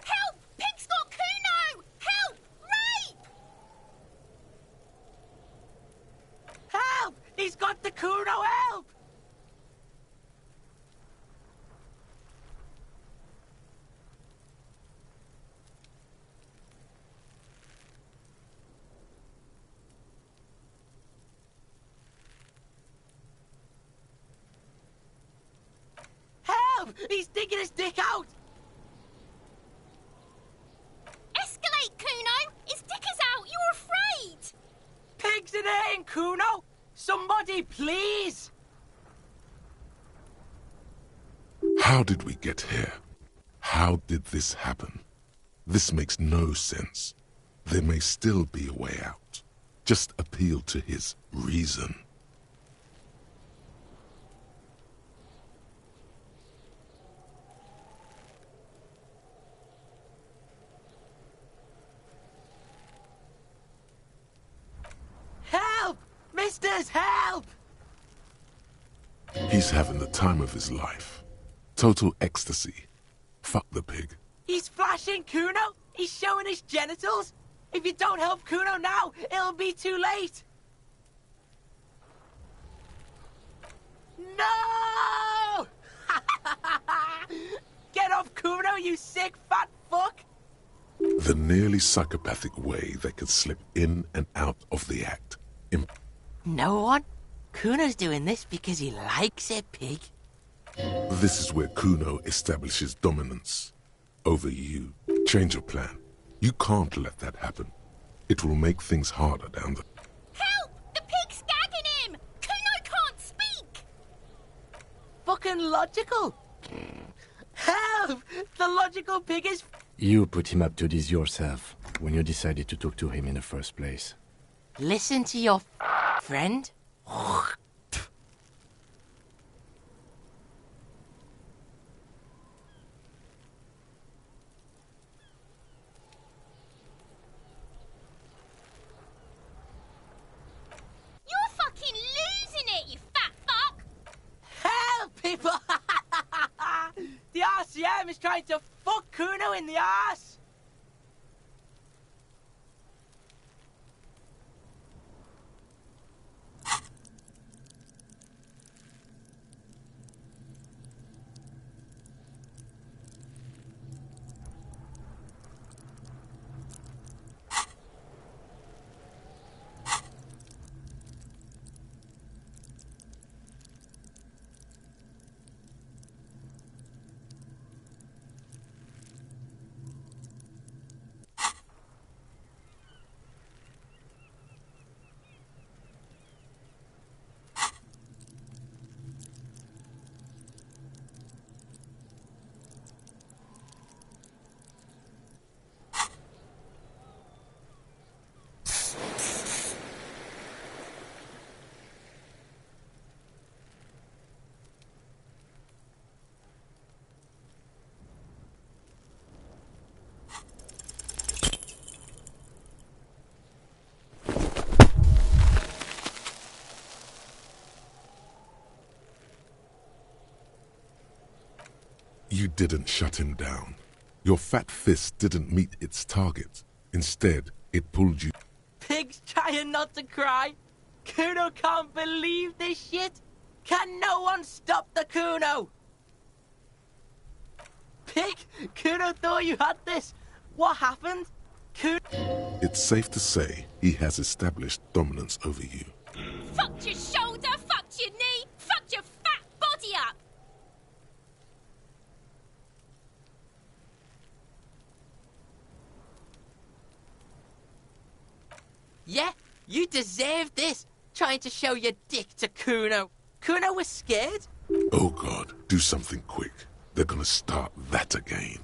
Speaker 9: Help! Pig's got Kuno! Help! Rape!
Speaker 8: Help! He's got the Kuno, help! Help! He's digging his dick out!
Speaker 9: Escalate, Kuno! His dick is out! You're afraid!
Speaker 8: Pigs in here, Kuno! Somebody, please!
Speaker 2: How did we get here? How did this happen? This makes no sense. There may still be a way out. Just appeal to his reason.
Speaker 8: Help! Misters, help!
Speaker 2: He's having the time of his life. Total ecstasy. Fuck the pig.
Speaker 8: He's flashing Kuno! He's showing his genitals! If you don't help Kuno now, it'll be too late! No! Get off Kuno, you sick fat fuck!
Speaker 2: The nearly psychopathic way they could slip in and out of the act.
Speaker 8: No one? Kuno's doing this because he likes it, pig.
Speaker 2: This is where Kuno establishes dominance over you. Change your plan. You can't let that happen. It will make things harder down the...
Speaker 9: Help! The pig's gagging him! Kuno can't speak!
Speaker 8: Fucking logical! Help! The logical pig is...
Speaker 6: You put him up to this yourself when you decided to talk to him in the first place.
Speaker 8: Listen to your friend?
Speaker 9: You're fucking losing it, you fat fuck!
Speaker 8: Help, people! The RCM is trying to fuck Kuno in the ass!
Speaker 2: You didn't shut him down. Your fat fist didn't meet its target. Instead, it pulled you...
Speaker 8: Pig's trying not to cry. Kuno can't believe this shit. Can no one stop the Kuno? Pig, Kuno thought you had this. What happened? Kuno...
Speaker 2: It's safe to say he has established dominance over you.
Speaker 9: Fucked your shoulder, fucked your knee, fucked your fat body up!
Speaker 8: Yeah, you deserve this, trying to show your dick to Kuno. Kuno was scared.
Speaker 2: Oh God, do something quick. They're gonna start that again.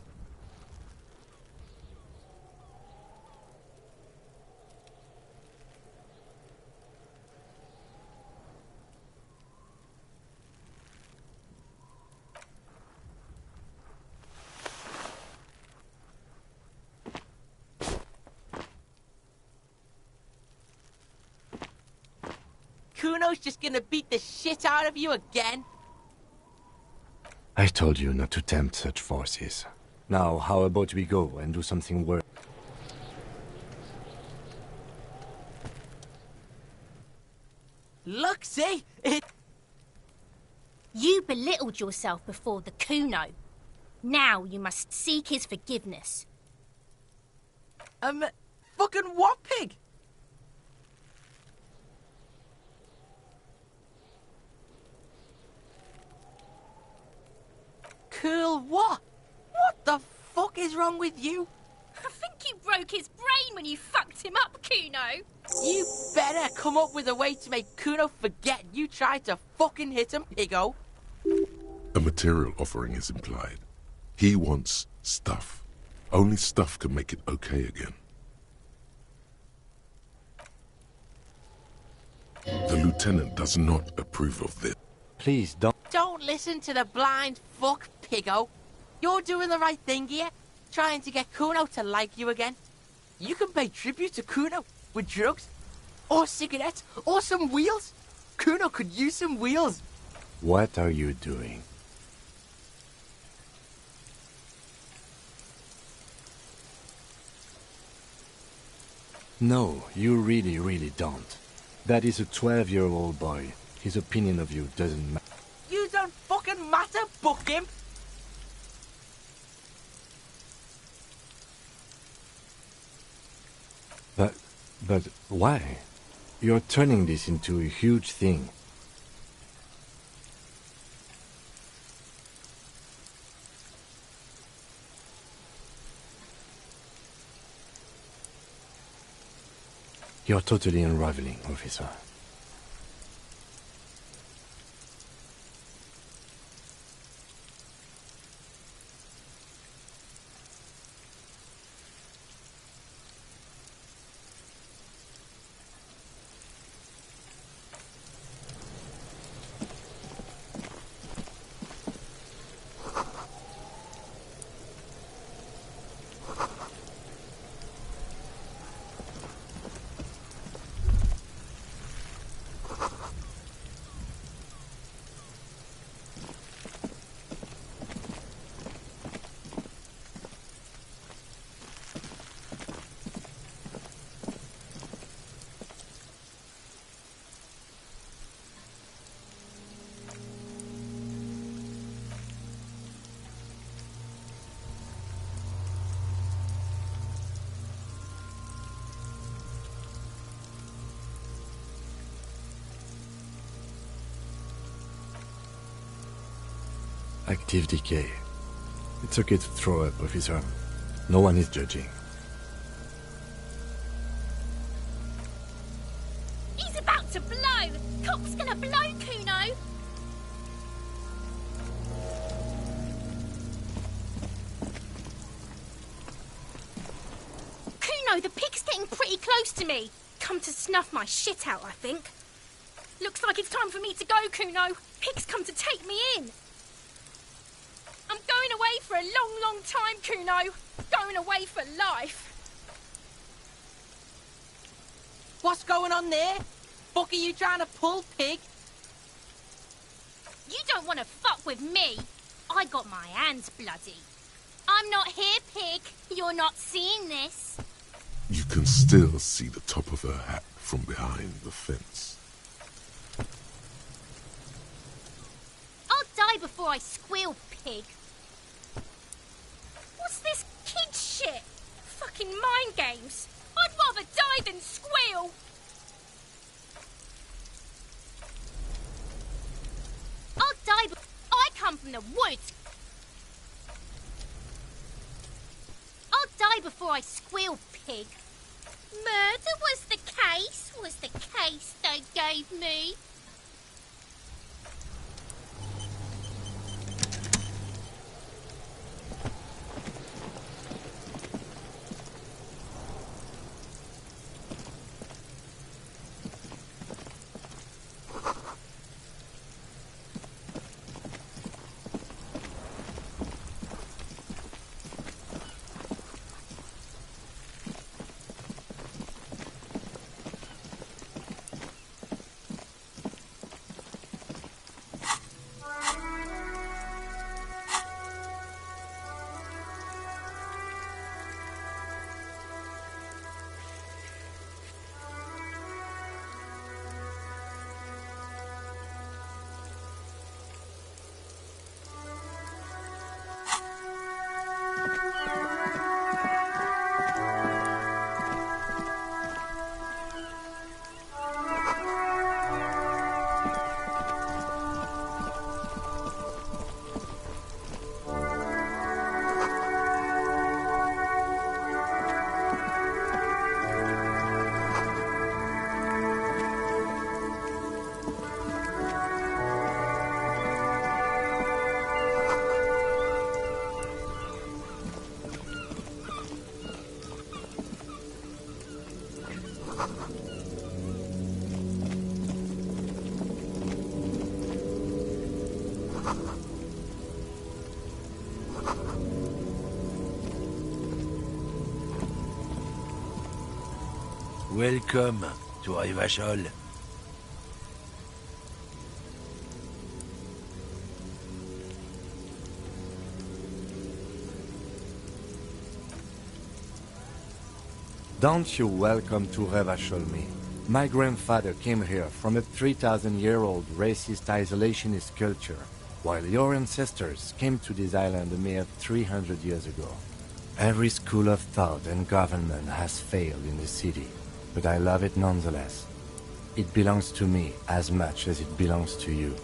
Speaker 8: Kuno's just gonna beat the shit out of you again.
Speaker 6: I told you not to tempt such forces. Now, how about we go and do something worse?
Speaker 8: Look, see?
Speaker 9: You belittled yourself before the Kuno. Now you must seek his forgiveness.
Speaker 8: Fucking what, pig? Cool what? What the fuck is wrong with you?
Speaker 9: I think you broke his brain when you fucked him up, Kuno.
Speaker 8: You better come up with a way to make Kuno forget you tried to fucking hit him, piggo.
Speaker 2: A material offering is implied. He wants stuff. Only stuff can make it okay again. The lieutenant does not approve of this.
Speaker 6: Please don't.
Speaker 8: Don't listen to the blind fuck, piggo. You're doing the right thing here, trying to get Kuno to like you again. You can pay tribute to Kuno with drugs, or cigarettes, or some wheels. Kuno could use some wheels.
Speaker 6: What are you doing? No, you really don't. That is a 12-year-old boy. His opinion of you doesn't matter.
Speaker 8: You don't fucking matter, book him.
Speaker 6: But why? You're turning this into a huge thing. You're totally unraveling, officer. Active decay. It's okay to throw up, officer. No one is judging.
Speaker 9: He's about to blow. Cock's gonna blow, Kuno. Kuno, the pig's getting pretty close to me. Come to snuff my shit out, I think. Looks like it's time for me to go, Kuno. Pig's come to take me in. I'm going away for a long time, Kuno. Going away for life.
Speaker 8: What's going on there? Fuck are you trying to pull, pig?
Speaker 9: You don't want to fuck with me. I got my hands bloody. I'm not here, pig. You're not seeing this.
Speaker 2: You can still see the top of her hat from behind the fence.
Speaker 9: I'll die before I squeal, pig. What's this kid shit? Fucking mind games. I'd rather die than squeal. I'll die I come from the woods. I'll die before I squeal, pig. Murder was the case they gave me.
Speaker 1: Welcome to Revachol.
Speaker 6: Don't you welcome to Revachol me. My grandfather came here from a 3,000-year-old racist isolationist culture, while your ancestors came to this island a mere 300 years ago. Every school of thought and government has failed in the city, but I love it nonetheless. It belongs to me as much as it belongs to you.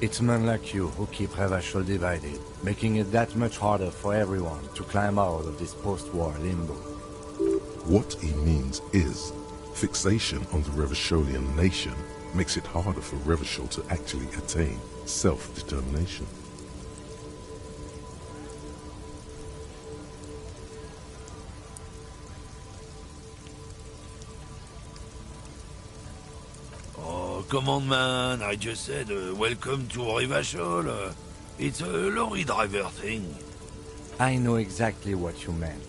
Speaker 6: It's men like you who keep Revachol divided, making it that much harder for everyone to climb out of this post-war limbo.
Speaker 2: What he means is, fixation on the Revacholian nation makes it harder for Revachol to actually attain self-determination.
Speaker 1: Come on, man. I just said, welcome to Revachol. It's a lorry driver thing.
Speaker 6: I know exactly what you meant.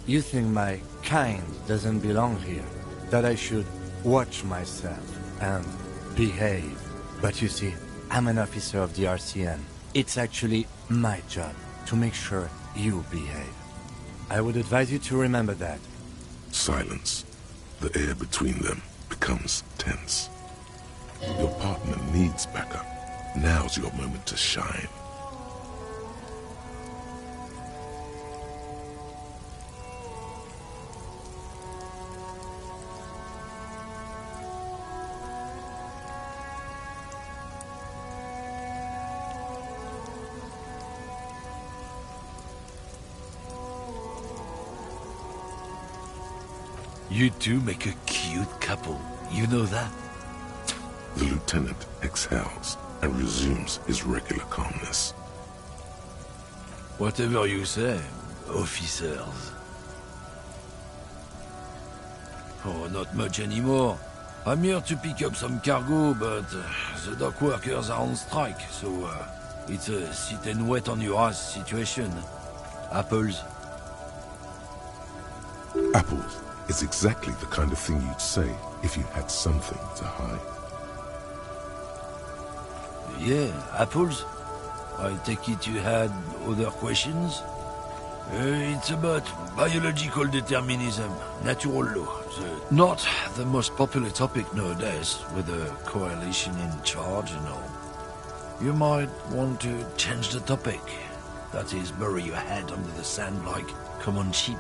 Speaker 6: You think my kind doesn't belong here, that I should watch myself and behave. But you see, I'm an officer of the RCN. It's actually my job to make sure you behave. I would advise you to remember that.
Speaker 2: Silence. The air between them becomes tense. Your partner needs backup. Now's your moment to shine.
Speaker 1: You two make a cute couple. You know that?
Speaker 2: The lieutenant exhales and resumes his regular calmness.
Speaker 1: Whatever you say, officers. Oh, not much anymore. I'm here to pick up some cargo, but the dock workers are on strike, so it's a sit and wait on your ass situation. Apples?
Speaker 2: Apples is exactly the kind of thing you'd say if you had something to hide.
Speaker 1: Yeah, apples? I take it you had other questions? It's about biological determinism, natural law. Not the most popular topic nowadays, with the coalition in charge and all. You might want to change the topic. That is, bury your head under the sand like common sheep.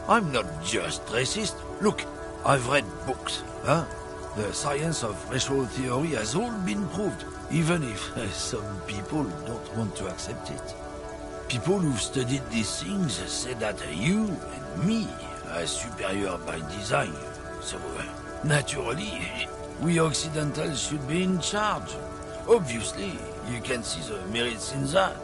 Speaker 1: I'm not just racist. Look, I've read books, huh? The science of racial theory has all been proved, even if some people don't want to accept it. People who've studied these things say that you and me
Speaker 10: as superior by design, so naturally, we Occidentals should be in charge. Obviously, you can see the merits in that.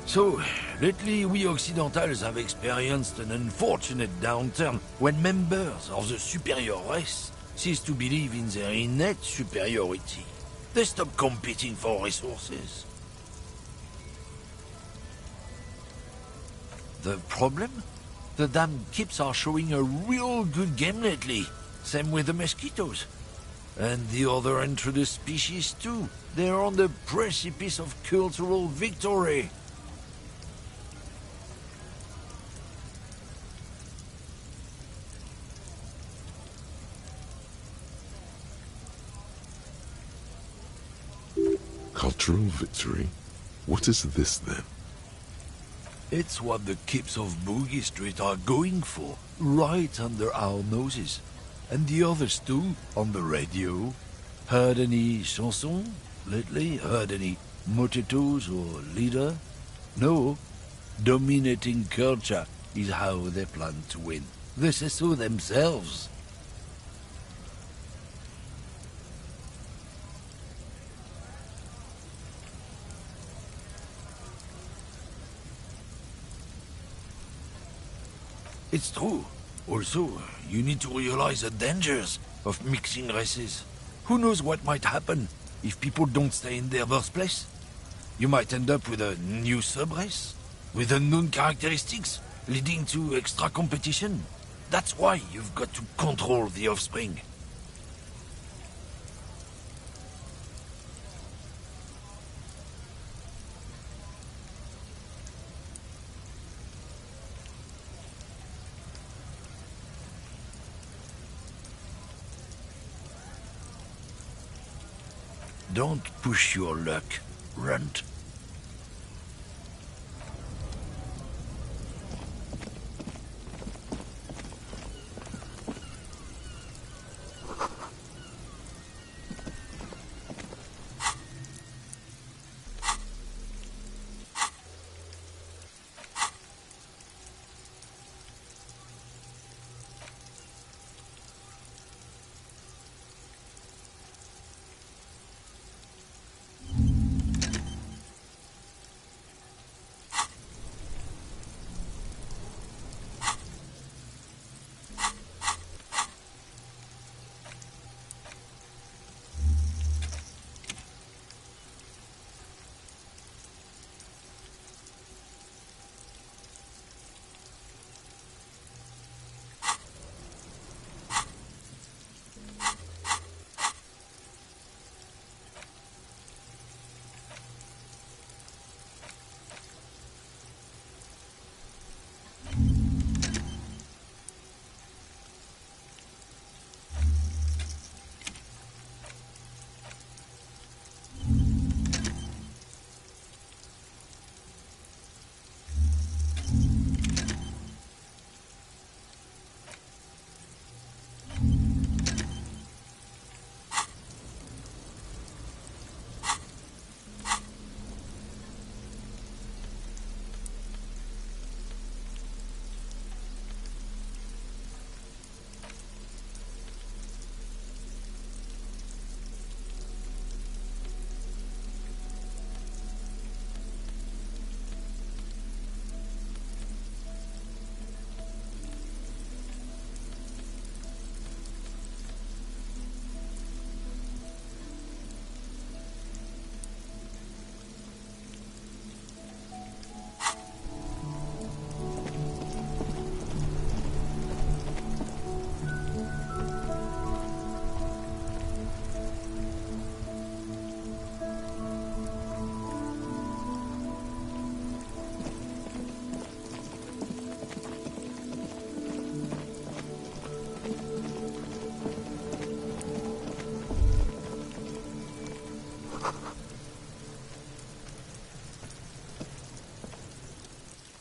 Speaker 10: So, lately we Occidentals have experienced an unfortunate downturn when members of the superior race cease to believe in their innate superiority. They stop competing for resources. The problem? The damn Kips are showing a real good game lately. Same with the mosquitoes. And the other introduced species too. They're on the precipice of cultural victory.
Speaker 2: Cultural victory? What is this then?
Speaker 10: It's what the Kips of Boogie Street are going for, right under our noses. And the others too, on the radio. Heard any chansons lately? Heard any motetos or leader? No. Dominating culture is how they plan to win. They say so themselves. It's true. Also, you need to realize the dangers of mixing races. Who knows what might happen if people don't stay in their birthplace? You might end up with a new sub-race, with unknown characteristics, leading to extra competition. That's why you've got to control the offspring. Don't push your luck, Runt.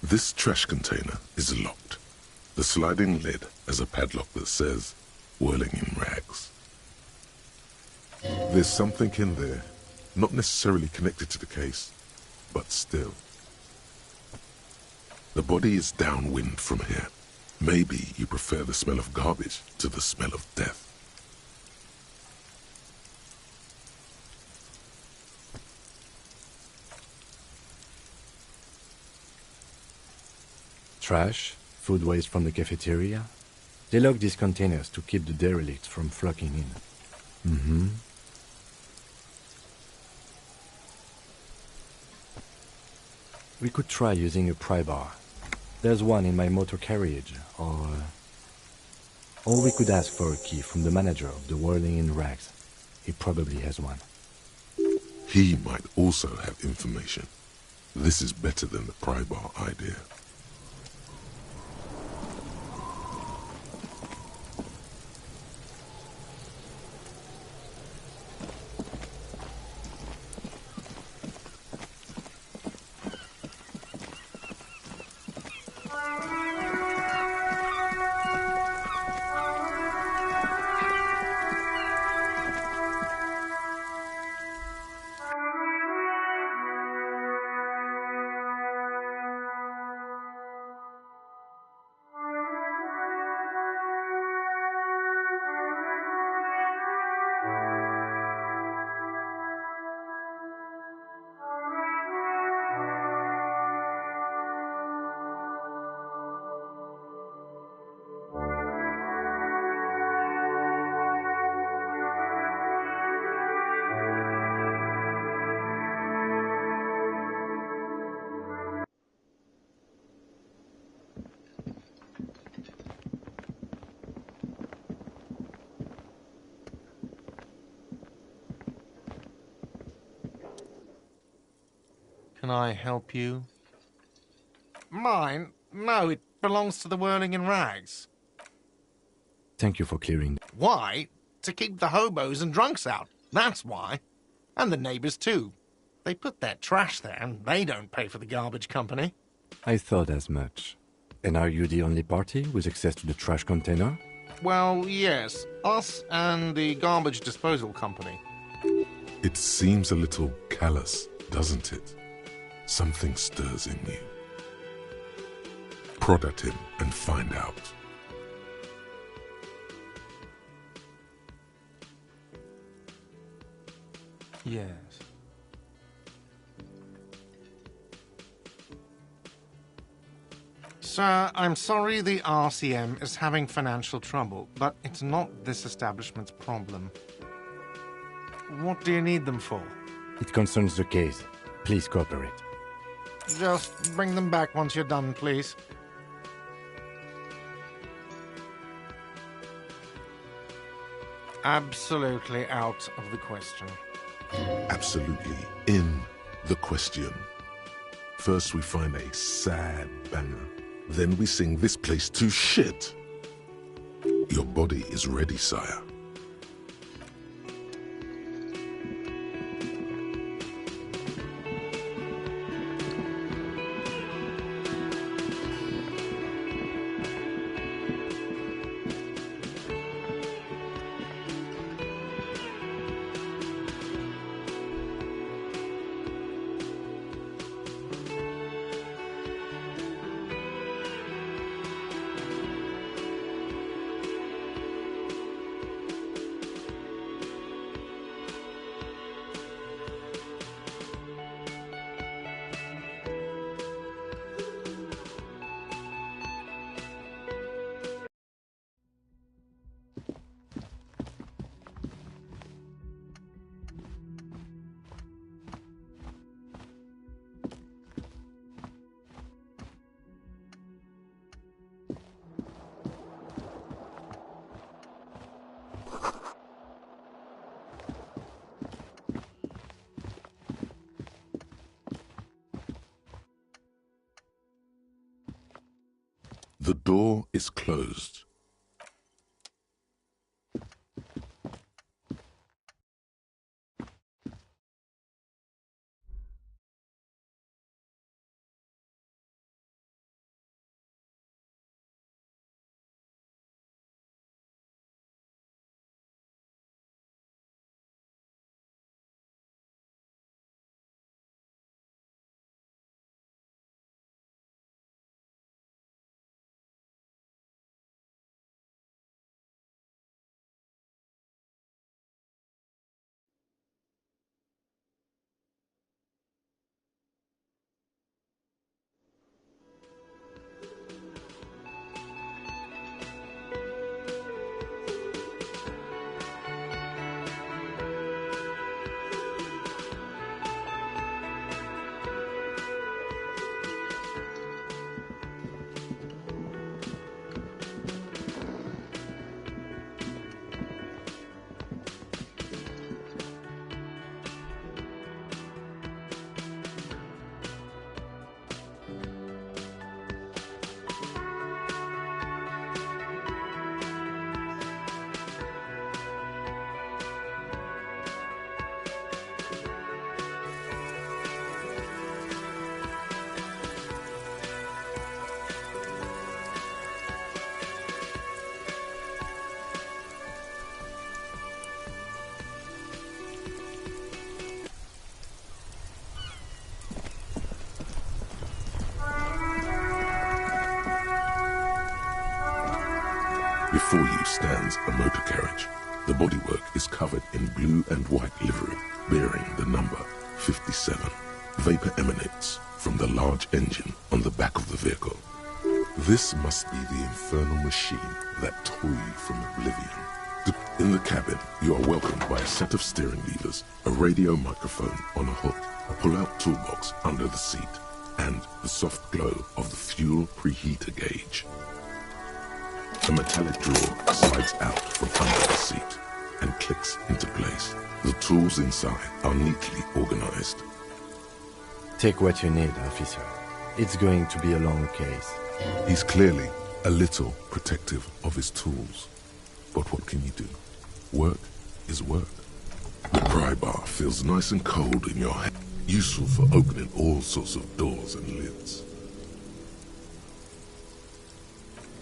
Speaker 2: This trash container is locked. The sliding lid has a padlock that says, whirling in rags. There's something in there, not necessarily connected to the case, but still. The body is downwind from here. Maybe you prefer the smell of garbage to the smell of death.
Speaker 6: Trash, food waste from the cafeteria. They lock these containers to keep the derelicts from flocking in. Mm-hmm. We could try using a pry bar. There's one in my motor carriage, or we could ask for a key from the manager of the Whirling in Rags. He probably has one.
Speaker 2: He might also have information. This is better than the pry bar idea.
Speaker 5: Can I help you? Mine? No, it belongs to the Whirling in Rags.
Speaker 6: Thank you for clearing.
Speaker 5: Why? To keep the hobos and drunks out. That's why. And the neighbours too. They put their trash there and they don't pay for the garbage company.
Speaker 6: I thought as much. And are you the only party with access to the trash container?
Speaker 5: Well, yes. Us and the garbage disposal company.
Speaker 2: It seems a little callous, doesn't it? Something stirs in you. Prod at him and find out.
Speaker 5: Yes. Sir, I'm sorry the RCM is having financial trouble, but it's not this establishment's problem. What do you need them for?
Speaker 6: It concerns the case. Please cooperate.
Speaker 5: Just bring them back once you're done, please. Absolutely out of the question.
Speaker 2: Absolutely in the question. First we find a sad banger. Then we sing this place to shit. Your body is ready, sire. The door is closed. Before you stands a motor carriage. The bodywork is covered in blue and white livery, bearing the number 57. Vapor emanates from the large engine on the back of the vehicle. This must be the infernal machine that tore you from oblivion. In the cabin, you are welcomed by a set of steering levers, a radio microphone on a hook, a pull-out toolbox under the seat, and the soft glow of the fuel preheater gauge. A metallic drawer slides out from under the seat and clicks into place. The tools inside are neatly organized.
Speaker 6: Take what you need, officer. It's going to be a long case.
Speaker 2: He's clearly a little protective of his tools. But what can you do? Work is work. The pry bar feels nice and cold in your hand, useful for opening all sorts of doors and lids.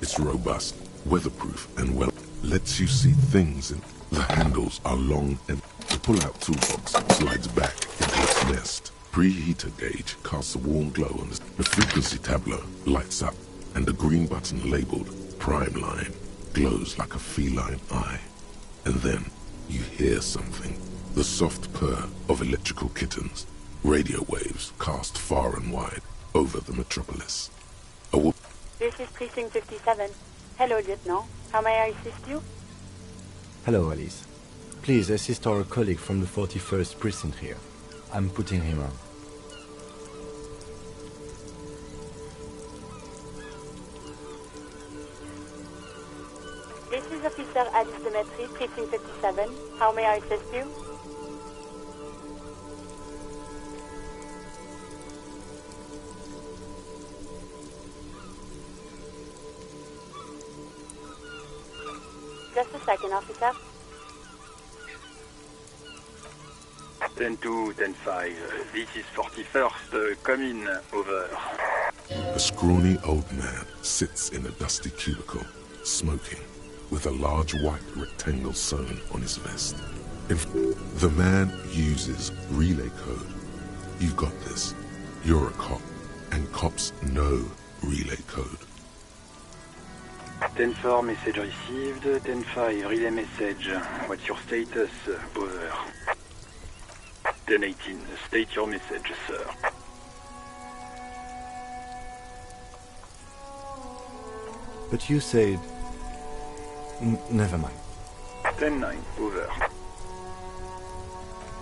Speaker 2: It's robust, weatherproof, and lets you see things in. The handles are long and the pull-out toolbox slides back into its nest. Preheater gauge casts a warm glow on the frequency tableau lights up, and the green button labeled Prime Line glows like a feline eye. And then you hear something. The soft purr of electrical kittens. Radio waves cast far and wide over the metropolis.
Speaker 11: This is Precinct 57. Hello, Lieutenant. How may I assist you?
Speaker 6: Hello, Alice. Please assist our colleague from the 41st precinct here. I'm putting him on.
Speaker 11: This is Officer Alice Demetri, Precinct 57. How may I assist you? Just a second, officer.
Speaker 12: 10-2, 10-5. This is 41st. Come in, over.
Speaker 2: A scrawny old man sits in a dusty cubicle, smoking, with a large white rectangle sewn on his vest. The man uses relay code. You've got this. You're a cop, and cops know relay code.
Speaker 12: 10-4, message received. 10-5, relay message. What's your status? Over. 10-18, state your message, sir.
Speaker 6: But you said... never mind.
Speaker 12: 10-9, over.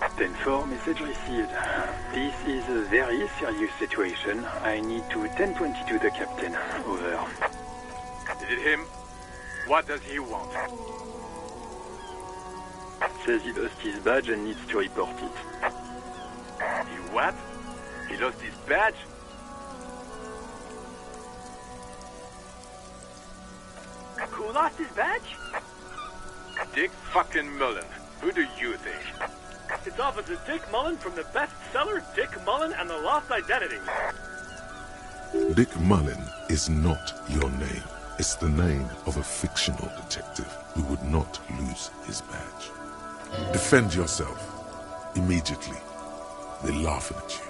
Speaker 12: 10-4, message received. This is a very serious situation. I need to 10-22 the captain. Over.
Speaker 13: Is it him? What does he want?
Speaker 12: Says he lost his badge and needs to report it.
Speaker 13: He what? He lost his badge?
Speaker 14: Who lost his badge?
Speaker 13: Dick fucking Mullen. Who do you think?
Speaker 14: It's Officer Dick Mullen from the bestseller Dick Mullen and the Lost Identity.
Speaker 2: Dick Mullen is not your name. It's the name of a fictional detective who would not lose his badge. Defend yourself. Immediately. They're laughing at you.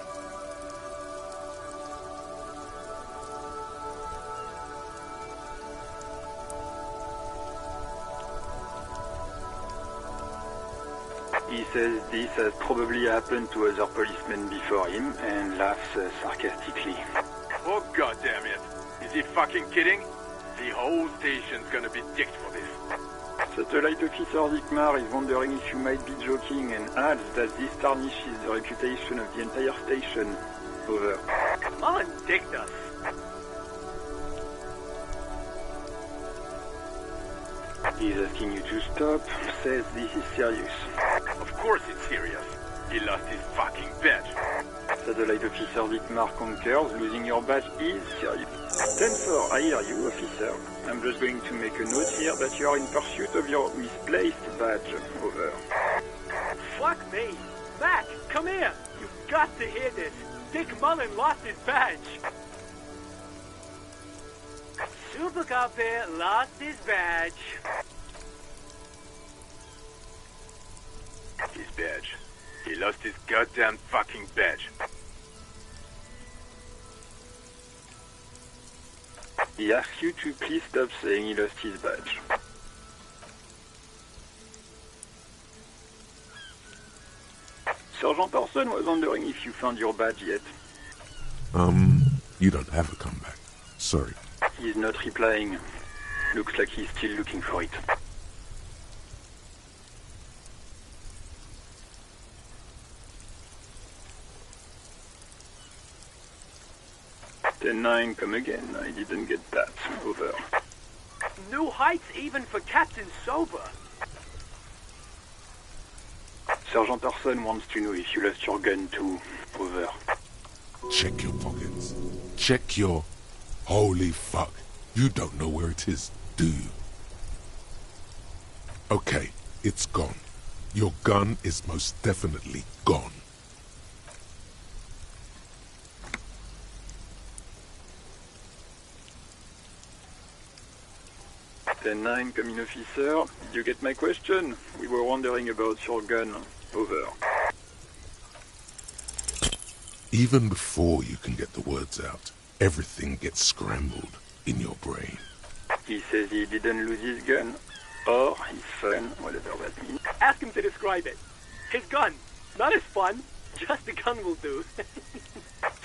Speaker 12: He says this has probably happened to other policemen before him and laughs sarcastically.
Speaker 13: Oh, goddamn it. Is he fucking kidding? The whole station's gonna be dicked for this.
Speaker 12: Satellite Officer Dickmar is wondering if you might be joking and adds that this tarnishes the reputation of the entire station. Over.
Speaker 14: Mullen dicked us.
Speaker 12: He's asking you to stop, says this is serious.
Speaker 13: Of course it's serious. He lost his fucking badge.
Speaker 12: Satellite Officer Dickmar concurs, losing your badge is serious. 10-4, I hear you, officer. I'm just going to make a note here that you are in pursuit of your misplaced badge. Over.
Speaker 14: Fuck me. Mac, come here. You've got to hear this. Dick Mullen lost his badge. Super Copy lost his badge.
Speaker 13: His badge. He lost his goddamn fucking badge.
Speaker 12: He asks you to please stop saying he lost his badge. Sergeant Orson was wondering if you found your badge yet.
Speaker 2: You don't have a comeback. Sorry.
Speaker 12: He's not replying. Looks like he's still looking for it. 10-9, come again. I didn't get that. Over.
Speaker 14: New heights even for Captain Sober.
Speaker 12: Sergeant Orson wants to know if you lost your gun too. Over.
Speaker 2: Check your pockets. Check your... Holy fuck. You don't know where it is, do you? Okay, it's gone. Your gun is most definitely gone.
Speaker 12: Ten-9, come in, officer. Did you get my question? We were wondering about your gun. Over.
Speaker 2: Even before you can get the words out, everything gets scrambled in your brain.
Speaker 12: He says he didn't lose his gun. Or his fun, whatever that means.
Speaker 14: Ask him to describe it. His gun. Not his fun. Just the gun will do.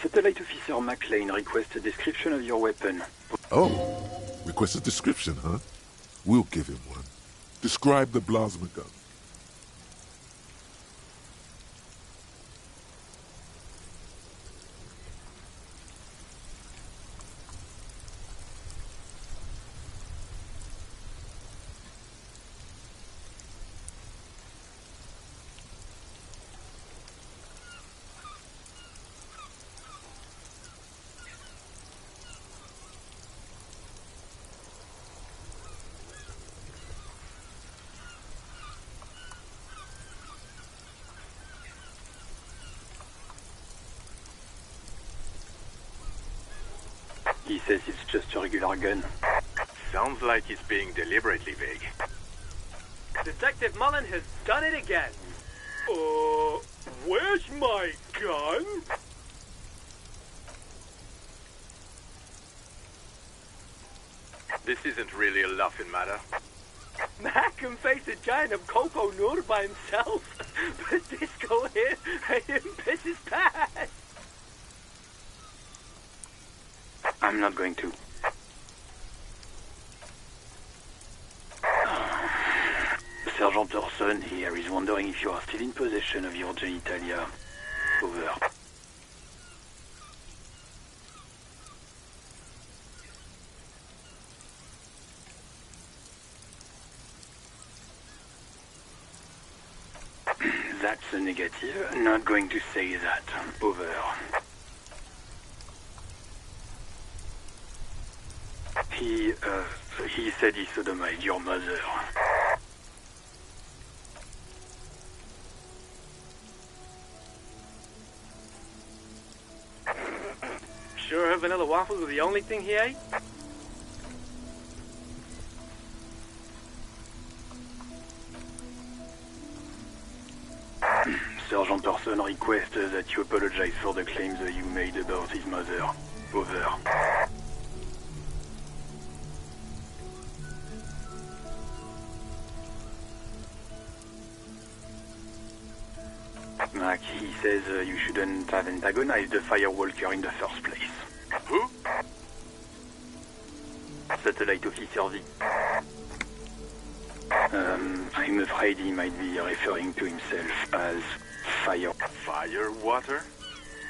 Speaker 12: Satellite Officer McLean requests a description of your weapon.
Speaker 2: Oh, request a description, huh? We'll give him one. Describe the plasma gun.
Speaker 12: He says it's just a regular gun.
Speaker 13: Sounds like he's being deliberately vague.
Speaker 14: Detective Mullen has done it again. Where's my gun?
Speaker 13: This isn't really a laughing matter.
Speaker 14: Mac can face a giant of Coco Nur by himself, but Disco here made him piss his pants.
Speaker 12: I'm not going to. Sergeant Orson here is wondering if you are still in possession of your genitalia. Over. That's a negative. Not going to say that. Over. He said he sodomized your mother.
Speaker 14: Sure her vanilla waffles were the only thing he ate?
Speaker 12: Sergeant Orson requests that you apologize for the claims that you made about his mother. Over. Mac, he says you shouldn't have antagonized the Firewalker in the first place.
Speaker 13: Who?
Speaker 12: Satellite Officer V. I'm afraid he might be referring to himself as Fire.
Speaker 13: Firewater?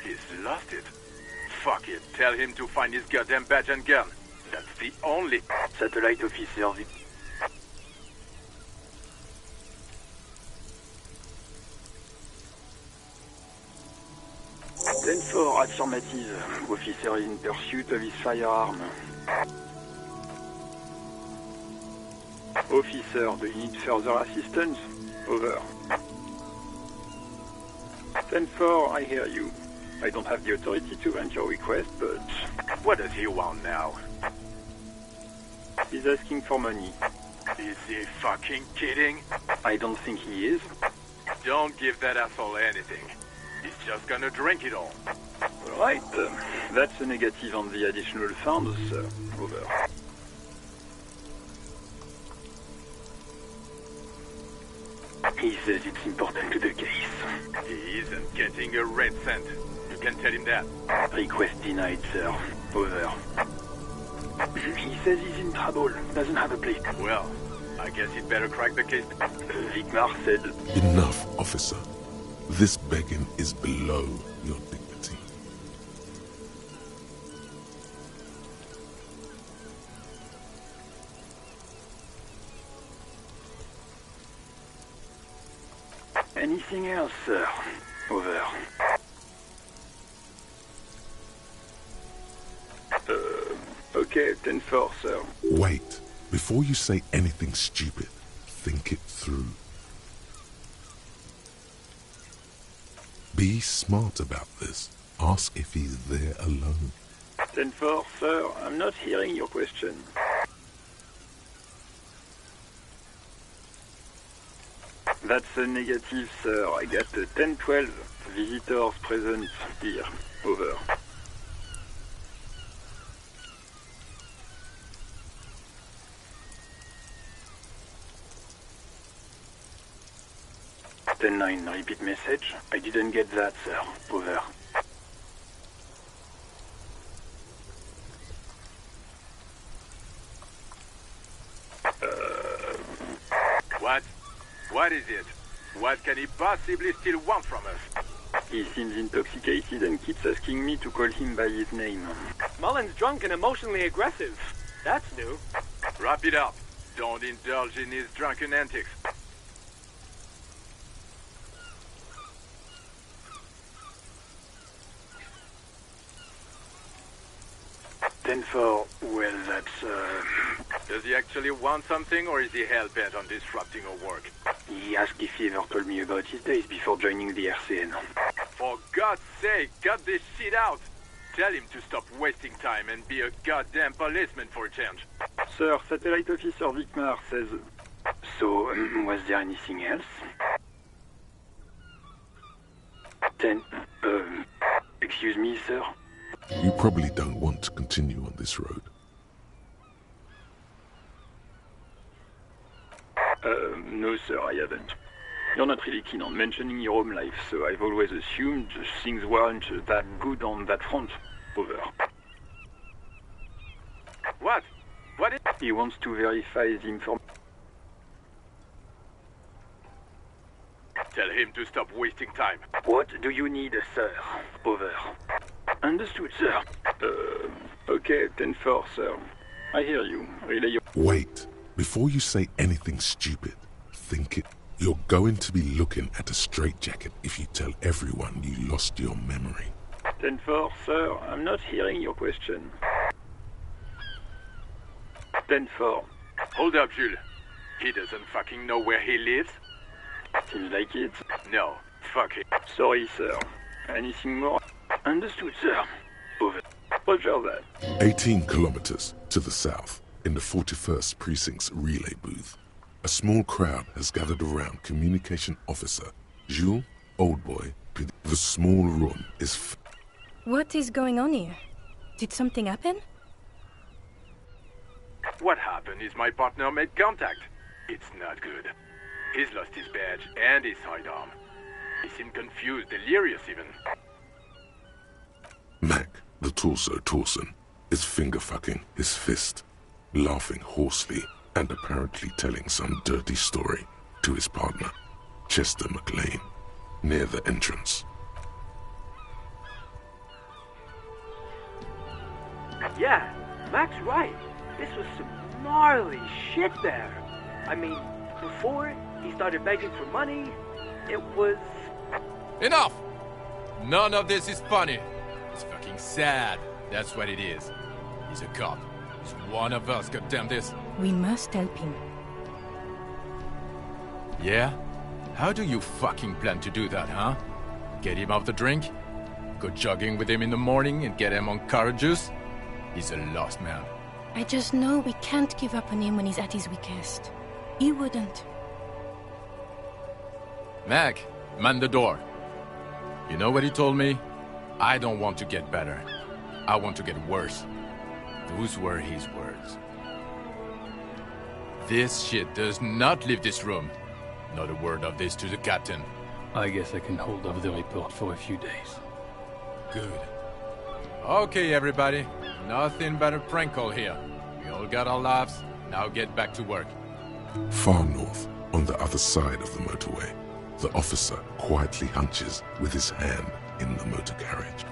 Speaker 13: He's lost it. Fuck it. Tell him to find his goddamn badge and gun. That's the only...
Speaker 12: Satellite Officer V. Ten-4, affirmative. Officer is in pursuit of his firearm. Officer, do you need further assistance? Over. 10-4, I hear you. I don't have the authority to grant your request, but...
Speaker 13: What does he want now?
Speaker 12: He's asking for money.
Speaker 13: Is he fucking kidding?
Speaker 12: I don't think he is.
Speaker 13: Don't give that asshole anything. He's just gonna drink it all.
Speaker 12: Alright, that's a negative on the additional funds, sir. Over. He says it's important to the case.
Speaker 13: He isn't. using a red scent. You can tell him that.
Speaker 12: Request denied, sir. Over. He says he's in trouble. Doesn't have a plate.
Speaker 13: Well, I guess he'd better crack the case.
Speaker 12: Vigmar said...
Speaker 2: Enough, officer. This begging is below your dignity.
Speaker 12: Anything else, sir? Over. Okay, 10-4, sir.
Speaker 2: Wait. Before you say anything stupid, think it through. Be smart about this. Ask if he's there alone.
Speaker 12: 10-4, sir. I'm not hearing your question. That's a negative, sir. I got a 10-12. Visitors present here. Over. Ten-9, repeat message. I didn't get that, sir. Over.
Speaker 13: What? What is it? What can he possibly still want from us?
Speaker 12: He seems intoxicated and keeps asking me to call him by his name.
Speaker 14: Mullen's drunk and emotionally aggressive. That's new.
Speaker 13: Wrap it up. Don't indulge in his drunken antics.
Speaker 12: 10-4, well, that's,
Speaker 13: Does he actually want something, or is he hell-bent on disrupting our work?
Speaker 12: He asked if he ever told me about his days before joining the RCN.
Speaker 13: For God's sake, cut this shit out! Tell him to stop wasting time and be a goddamn policeman for a change.
Speaker 12: Sir, Satellite Officer Vigmar says... So, was there anything else? 10... excuse me, sir?
Speaker 2: You probably don't want to continue on this road.
Speaker 12: No, sir, I haven't. You're not really keen on mentioning your home life, so I've always assumed things weren't that good on that front. Over.
Speaker 13: What? What is...
Speaker 12: He wants to verify the information.
Speaker 13: Tell him to stop wasting time.
Speaker 12: What do you need, sir? Over. Understood, sir. Okay, 10-4, sir. I hear you. Relay your...
Speaker 2: Wait. Before you say anything stupid, think it. You're going to be looking at a straitjacket if you tell everyone you lost your memory.
Speaker 12: 10-4, sir. I'm not hearing your question. 10-4.
Speaker 13: Hold up, Jules. He doesn't fucking know where he lives?
Speaker 12: Seems like it.
Speaker 13: No. Fuck it.
Speaker 12: Sorry, sir. Anything more? Understood, sir. Over. Roger that.
Speaker 2: 18 kilometers to the south, in the 41st Precinct's relay booth, a small crowd has gathered around Communication Officer Jules Oldboy. The small room is...
Speaker 15: What is going on here? Did something happen?
Speaker 13: What happened is my partner made contact. It's not good. He's lost his badge and his sidearm. He seemed confused, delirious even.
Speaker 2: Mac, the torso Torson, is finger-fucking his fist, laughing hoarsely and apparently telling some dirty story to his partner, Chester McLean, near the entrance.
Speaker 14: Yeah, Mac's right. This was some gnarly shit there. I mean, before he started begging for money, it was...
Speaker 16: Enough! None of this is funny. It's fucking sad. That's what it is. He's a cop. He's one of us, goddamn this.
Speaker 15: We must help him.
Speaker 16: Yeah? How do you fucking plan to do that, huh? Get him off the drink? Go jogging with him in the morning and get him on carrot juice? He's a lost man.
Speaker 15: I just know we can't give up on him when he's at his weakest. He wouldn't.
Speaker 16: Mac, man the door. You know what he told me? I don't want to get better. I want to get worse. Those were his words. This shit does not leave this room. Not a word of this to the captain.
Speaker 17: I guess I can hold off the report for a few days.
Speaker 16: Good. Okay, everybody. Nothing but a prank call here. We all got our laughs. Now get back to work.
Speaker 2: Far north, on the other side of the motorway, the officer quietly hunches with his hand in the motor carriage.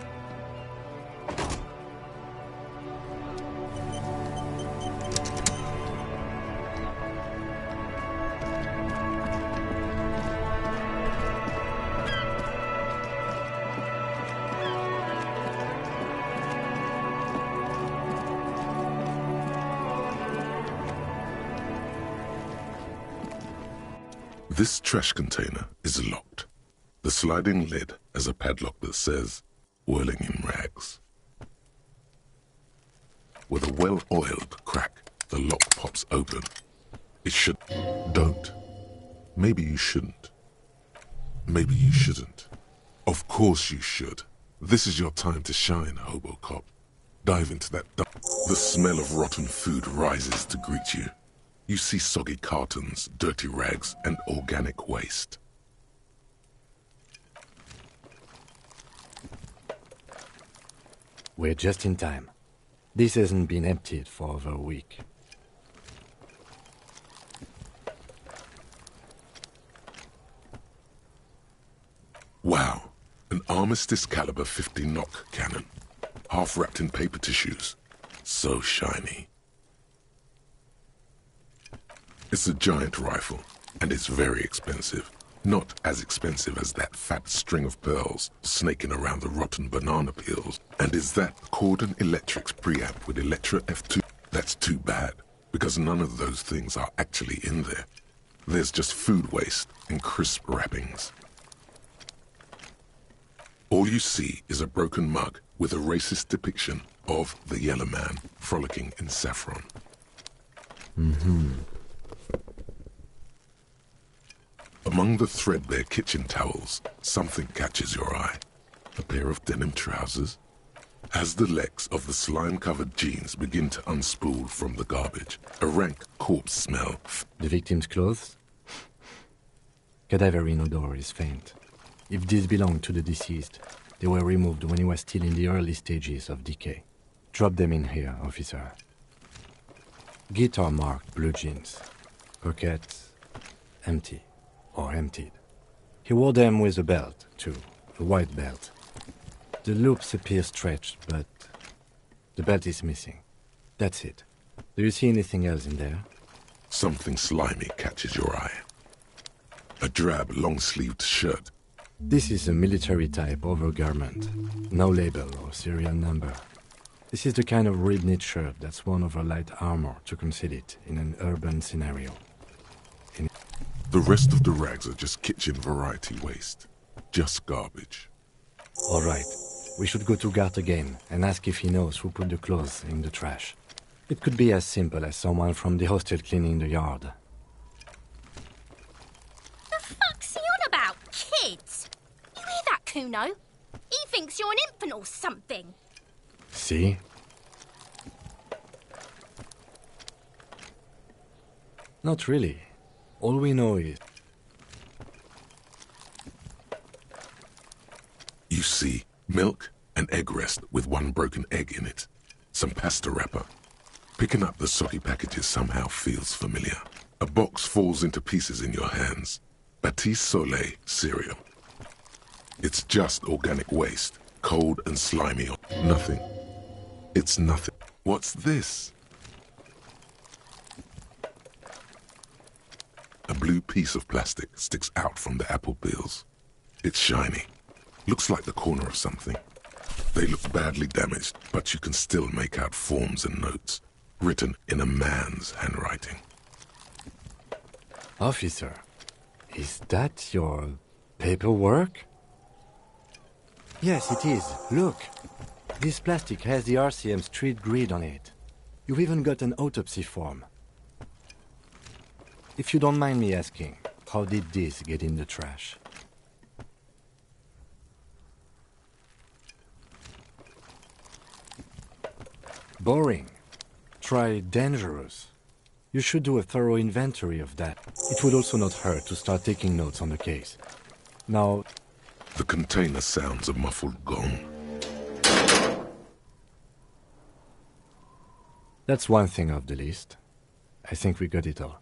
Speaker 2: This trash container is locked. The sliding lid has a padlock that says, "Whirling in rags." With a well-oiled crack, the lock pops open. It should... Don't. Maybe you shouldn't. Maybe you shouldn't. Of course you should. This is your time to shine, Hobo Cop. Dive into that dump. The smell of rotten food rises to greet you. You see soggy cartons, dirty rags, and organic waste.
Speaker 6: We're just in time. This hasn't been emptied for over a week.
Speaker 2: Wow, an Armistice caliber 50 knock cannon, half wrapped in paper tissues. So shiny. It's a giant rifle, and it's very expensive. Not as expensive as that fat string of pearls snaking around the rotten banana peels. And is that Cordon Electric's preamp with Electra F2? That's too bad, because none of those things are actually in there. There's just food waste and crisp wrappings. All you see is a broken mug with a racist depiction of the Yellow Man frolicking in saffron. Among the threadbare kitchen towels, something catches your eye. A pair of denim trousers. As the legs of the slime-covered jeans begin to unspool from the garbage, a rank corpse smell.
Speaker 6: The victim's clothes? Cadaverine odor is faint. If these belong to the deceased, they were removed when he was still in the early stages of decay. Drop them in here, officer. Guitar-marked blue jeans. Pockets empty. Or emptied. He wore them with a belt, too, a white belt. The loops appear stretched, but the belt is missing. That's it. Do you see anything else in there?
Speaker 2: Something slimy catches your eye. A drab, long-sleeved shirt.
Speaker 6: This is a military-type overgarment. No label or serial number. This is the kind of rib-knit shirt that's worn over light armor to conceal it in an urban scenario.
Speaker 2: The rest of the rags are just kitchen variety waste. Just garbage.
Speaker 6: All right. We should go to Gart again and ask if he knows who put the clothes in the trash. It could be as simple as someone from the hostel cleaning the yard.
Speaker 9: The fuck's he on about, kids? You hear that, Kuno? He thinks you're an infant or something.
Speaker 6: See? Not really. All we know is...
Speaker 2: You see milk and egg rest with one broken egg in it. Some pasta wrapper. Picking up the soggy packages somehow feels familiar. A box falls into pieces in your hands. Batiste Soleil cereal. It's just organic waste. Cold and slimy. Nothing. It's nothing. What's this? A blue piece of plastic sticks out from the apple peels. It's shiny. Looks like the corner of something. They look badly damaged, but you can still make out forms and notes, written in a man's handwriting.
Speaker 6: Officer, is that your paperwork? Yes, it is. Look. This plastic has the RCM street grid on it. You've even got an autopsy form. If you don't mind me asking, how did this get in the trash? Boring. Try dangerous. You should do a thorough inventory of that. It would also not hurt to start taking notes on the case. Now...
Speaker 2: The container sounds a muffled gong.
Speaker 6: That's one thing off the list. I think we got it all.